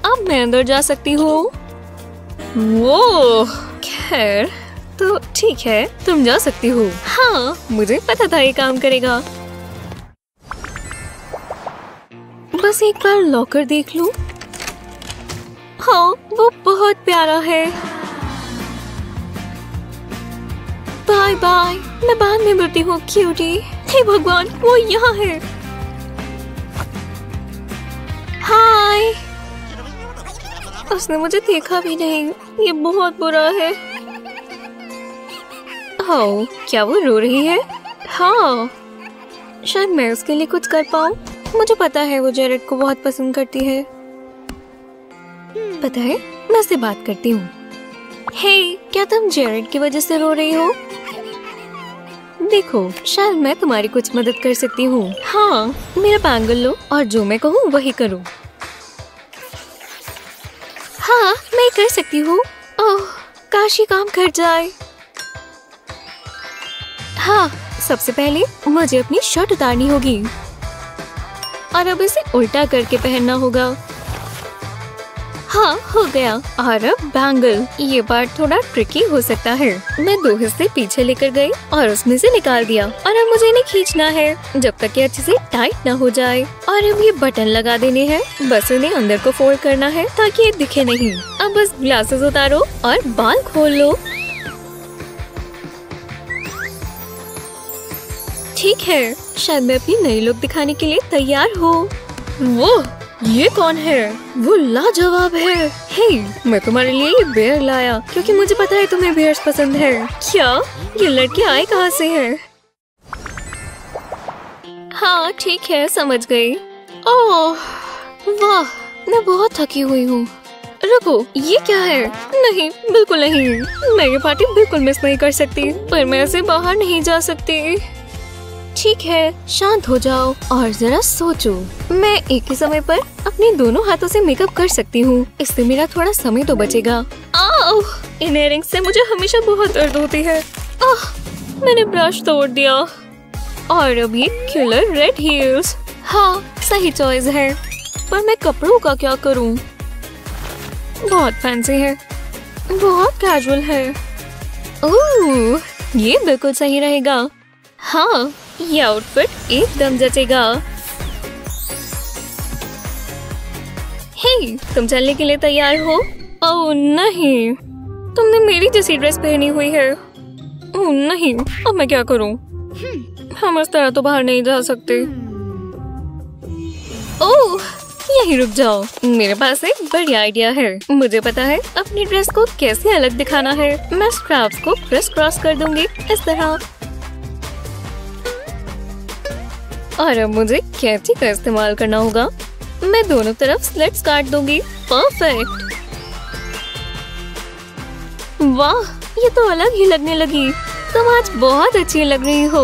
अब मैं अंदर जा सकती हूँ। वो खैर तो ठीक है, तुम जा सकती हो। हाँ, मुझे पता था ये काम करेगा। बस एक बार लॉकर देख लूं। हाँ, वो बहुत प्यारा है। बाय बाय, मैं बाद में मिलती हूँ क्यूटी। हे भगवान, वो यहाँ है। हाय। उसने मुझे देखा भी नहीं। ये बहुत बुरा है। हाँ, क्या वो रो रही है? हाँ, शायद मैं उसके लिए कुछ कर पाऊँ। मुझे पता है वो जेरेड को बहुत पसंद करती है। पता है, मैं उससे बात करती हूँ। हे, क्या तुम जेरेड की वजह से रो रही हो? देखो, शायद मैं तुम्हारी कुछ मदद कर सकती हूँ। हाँ, मेरा बैंगल लो और जो मैं कहूँ वही करो। हाँ, मैं कर सकती हूँ। ओह, काश ये काम कर जाए। हाँ, सबसे पहले मुझे अपनी शर्ट उतारनी होगी और अब इसे उल्टा करके पहनना होगा। हाँ, हो गया। और अब बैंगल। ये पार्ट थोड़ा ट्रिकी हो सकता है। मैं 2 हिस्से पीछे लेकर गई और उसमें से निकाल दिया और अब मुझे इन्हें खींचना है जब तक कि अच्छे से टाइट ना हो जाए। और अब ये बटन लगा देने हैं। बस इन्हें अंदर को फोल्ड करना है ताकि ये दिखे नहीं। अब बस ग्लासेस उतारो और बाल खोल लो। ठीक है, शायद मैं अपनी नई लुक दिखाने के लिए तैयार हूँ। वो ये कौन है? वो लाजवाब है। हे, मैं तुम्हारे लिए ये बेयर लाया क्योंकि मुझे पता है तुम्हें बेयर्स पसंद है। क्या ये लड़के आए कहाँ से हैं? हाँ ठीक है, समझ गई। ओह वाह, मैं बहुत थकी हुई हूँ। रुको, ये क्या है? नहीं, बिल्कुल नहीं। मैं ये पार्टी बिल्कुल मिस नहीं कर सकती, पर मैं ऐसे बाहर नहीं जा सकती। ठीक है, शांत हो जाओ और जरा सोचो। मैं एक ही समय पर अपने दोनों हाथों से मेकअप कर सकती हूँ। इससे मेरा थोड़ा समय तो बचेगा। आओ, इन इयररिंग्स से मुझे हमेशा बहुत दर्द होती है। मैंने ब्रश तोड़ दिया। और अब ये किलर रेड हील्स। हाँ, सही चॉइस है, पर मैं कपड़ों का क्या करूँ? बहुत फैंसी है, बहुत कैजुअल है। ओह, ये बिल्कुल सही रहेगा। हाँ, ये आउटफिट एकदम जचेगा। हे, तुम चलने के लिए तैयार हो? ओह नहीं, तुमने मेरी जैसी ड्रेस पहनी हुई है। ओह नहीं, अब मैं क्या करूं? हम इस तरह तो बाहर नहीं जा सकते। ओह, यहीं रुक जाओ, मेरे पास एक बढ़िया आइडिया है। मुझे पता है अपनी ड्रेस को कैसे अलग दिखाना है। मैं स्ट्रैप्स को क्रिस क्रॉस कर दूंगी इस तरह। और अब मुझे कैंची का इस्तेमाल करना होगा। मैं दोनों तरफ स्लिट्स काट दूंगी। परफेक्ट। वाह, ये तो अलग ही लगने लगी। तुम आज बहुत अच्छी लग रही हो।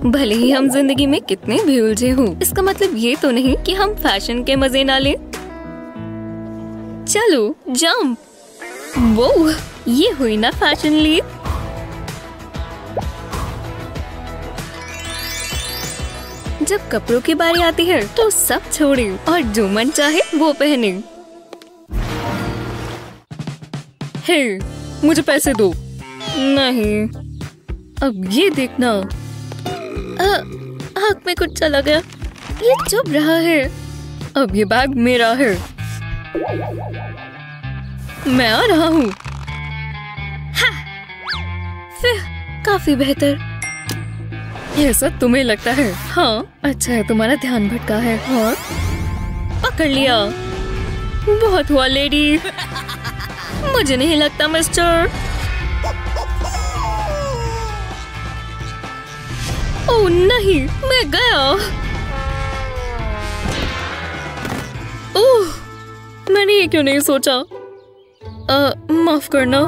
भले ही हम जिंदगी में कितने भी उलझे हों, इसका मतलब ये तो नहीं कि हम फैशन के मजे ना लें। चलो जंप। वो ये हुई ना फैशन लीप। जब कपड़ों की बारी आती है तो सब छोड़े और जो मन चाहे वो पहने। हे, मुझे पैसे दो। नहीं, अब ये देखना। आँख में कुछ चला गया। ये चुभ रहा है। अब ये बैग मेरा है। मैं आ रहा हूँ। काफी बेहतर। ऐसा तुम्हें लगता है? हाँ, अच्छा है, तुम्हारा ध्यान भटका है। और पकड़ लिया। बहुत हुआ लेडी। मुझे नहीं लगता मिस्टर। ओह नहीं, मैं गया। ओह, मैंने ये क्यों नहीं सोचा? माफ करना,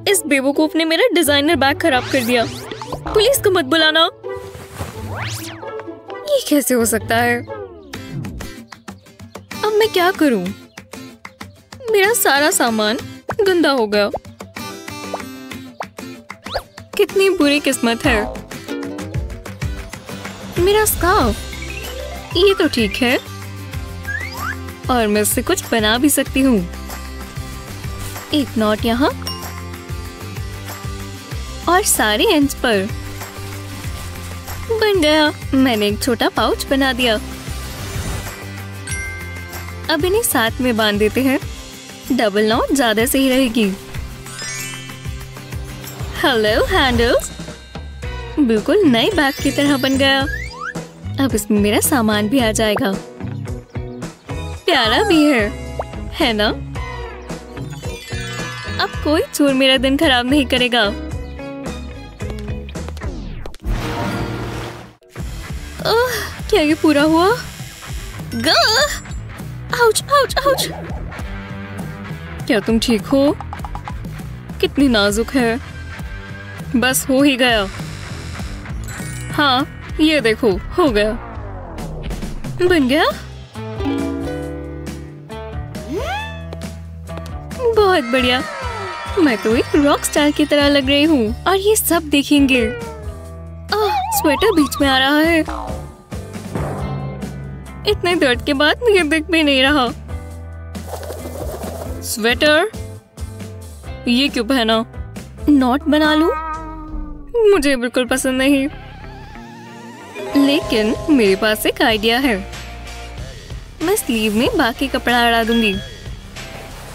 इस बेवकूफ ने मेरा डिजाइनर बैग खराब कर दिया। पुलिस को मत बुलाना। ये कैसे हो सकता है? अब मैं क्या करूं? मेरा सारा सामान गंदा हो गया। कितनी बुरी किस्मत है। मेरा स्कार्फ, ये तो ठीक है, और मैं इससे कुछ बना भी सकती हूँ। एक नॉट यहाँ और सारे एंड्स पर। बन गया। मैंने एक छोटा पाउच बना दिया। अब इन्हें साथ में बांध देते हैं। डबल नॉट ज्यादा सही रहेगी। हेलो हैंडल्स, बिल्कुल नए बैग की तरह बन गया। अब इसमें मेरा सामान भी आ जाएगा। प्यारा भी है ना? अब कोई चोर मेरा दिन खराब नहीं करेगा। क्या ये पूरा हुआ? Ouch, ouch, ouch. क्या तुम ठीक हो? कितनी नाजुक है। बस हो ही गया। हाँ, ये देखो, हो गया। बन गया। बहुत बढ़िया। मैं तो एक रॉक स्टार की तरह लग रही हूँ और ये सब देखेंगे। स्वेटर बीच में आ रहा है। इतने दर्द के बाद मुझे दिख भी नहीं रहा। स्वेटर ये क्यों पहना? नॉट बना लूं? मुझे बिल्कुल पसंद नहीं। लेकिन मेरे पास एक आइडिया है। मैं स्लीव में बाकी कपड़ा अड़ा दूंगी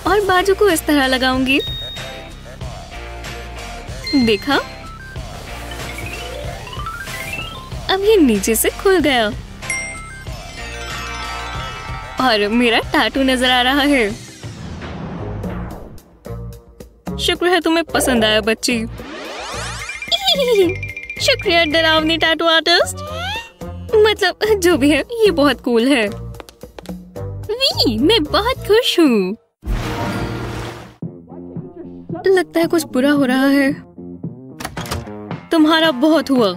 और बाजू को इस तरह लगाऊंगी। देखा? अब ये नीचे से खुल गया और मेरा टैटू नजर आ रहा है। शुक्र है तुम्हें पसंद आया बच्ची। शुक्रिया डरावनी टैटू आर्टिस्ट। मतलब जो भी है ये बहुत कूल है। मैं बहुत खुश हूँ। लगता है कुछ बुरा हो रहा है। तुम्हारा बहुत हुआ।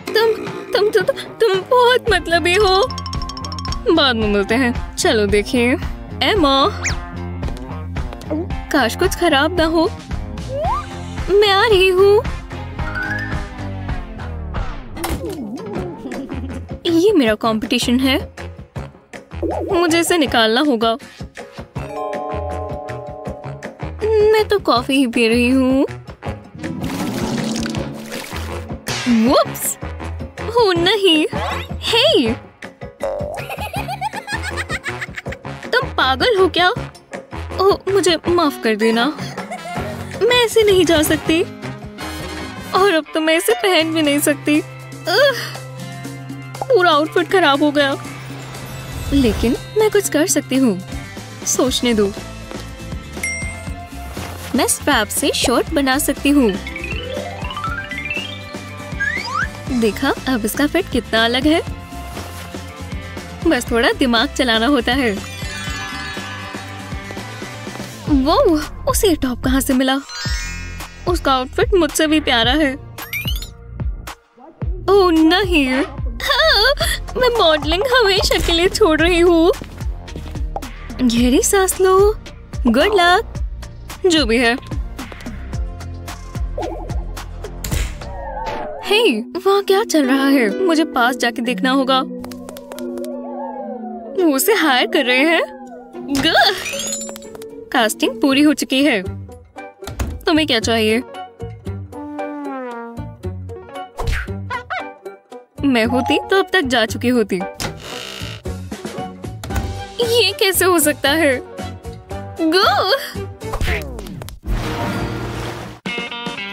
तुम बहुत मतलबी हो। बाद में मिलते हैं। चलो देखिए। एमा, काश कुछ खराब ना हो। मैं आ रही हूँ। ये मेरा कंपटीशन है। मुझे इसे निकालना होगा। मैं तो कॉफी ही पी रही हूँ। वुप्स! ओह नहीं! हे! तुम पागल हो क्या? ओह मुझे माफ कर देना। मैं ऐसे नहीं जा सकती और अब तो मैं इसे पहन भी नहीं सकती। पूरा आउटफिट खराब हो गया। लेकिन मैं कुछ कर सकती हूँ। सोचने दो। मैं स्ट्रैप से शॉर्ट बना सकती हूँ। देखा? अब इसका फिट कितना अलग है। बस थोड़ा दिमाग चलाना होता है। वो उसे टॉप कहाँ से मिला? उसका आउटफिट मुझसे भी प्यारा है। ओह नहीं! हाँ, मैं मॉडलिंग हमेशा के लिए छोड़ रही हूँ। गहरी सांस लो। Good luck. जो भी है। हे, वहाँ क्या चल रहा है? मुझे पास जाके देखना होगा। वो उसे हायर कर रहे हैं। कास्टिंग पूरी हो चुकी है। तुम्हें क्या चाहिए? मैं होती तो अब तक जा चुकी होती। ये कैसे हो सकता है?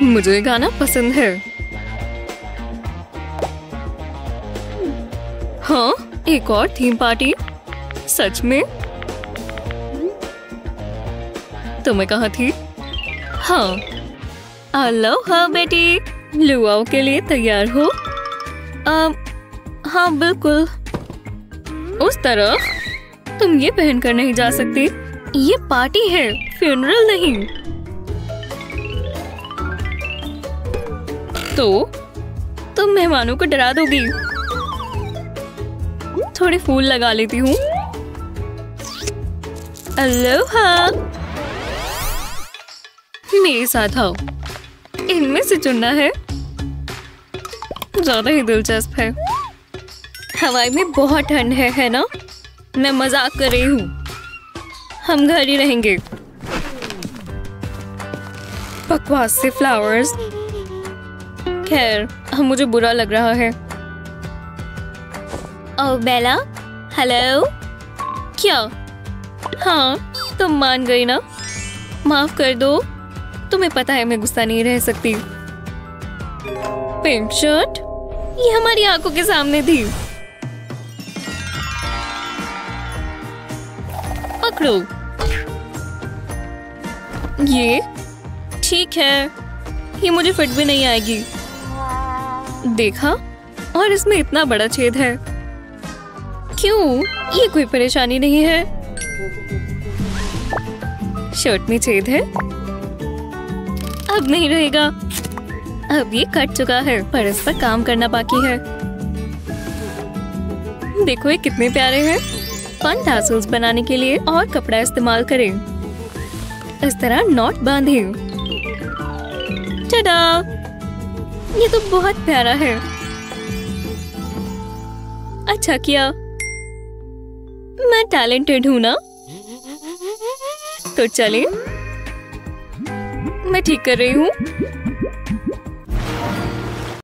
मुझे ये गाना पसंद है। हाँ, एक और थीम पार्टी। सच में? तुम्हें कहाँ थी? हाँ। अलोहा बेटी, लुआओ के लिए तैयार हो? हाँ बिल्कुल। उस तरफ? तुम ये पहनकर नहीं जा सकती। ये पार्टी है, फ्यूनरल नहीं। तो तुम मेहमानों को डरा दोगी। थोड़े फूल लगा लेती हूँ। अलोहा। मेरे साथ आओ। इनमें से चुनना है। ज्यादा ही दिलचस्प है। हवाई में बहुत ठंड है ना? मैं मजाक कर रही हूँ। हम घर ही रहेंगे। बकवास से फ्लावर्स। खैर, मुझे बुरा लग रहा है। ओह बेला, हेलो। क्या? हाँ, तुम मान गई ना? माफ कर दो। तुम्हें पता है मैं गुस्सा नहीं रह सकती। Pink shirt? ये हमारी आंखों के सामने थी। पकड़ो। ये ठीक है। ये मुझे फिट भी नहीं आएगी। देखा? और इसमें इतना बड़ा छेद है। क्यों? ये कोई परेशानी नहीं है। शर्ट में छेद है। अब नहीं रहेगा। अब ये कट चुका है, पर इस पर काम करना बाकी है। देखो ये कितने प्यारे हैं। फन टैसल्स बनाने के लिए और कपड़ा इस्तेमाल करें। इस तरह नॉट बांधे। टडा! ये तो बहुत प्यारा है। अच्छा किया, मैं टैलेंटेड हूँ ना। तो चलिए, मैं ठीक कर रही हूँ।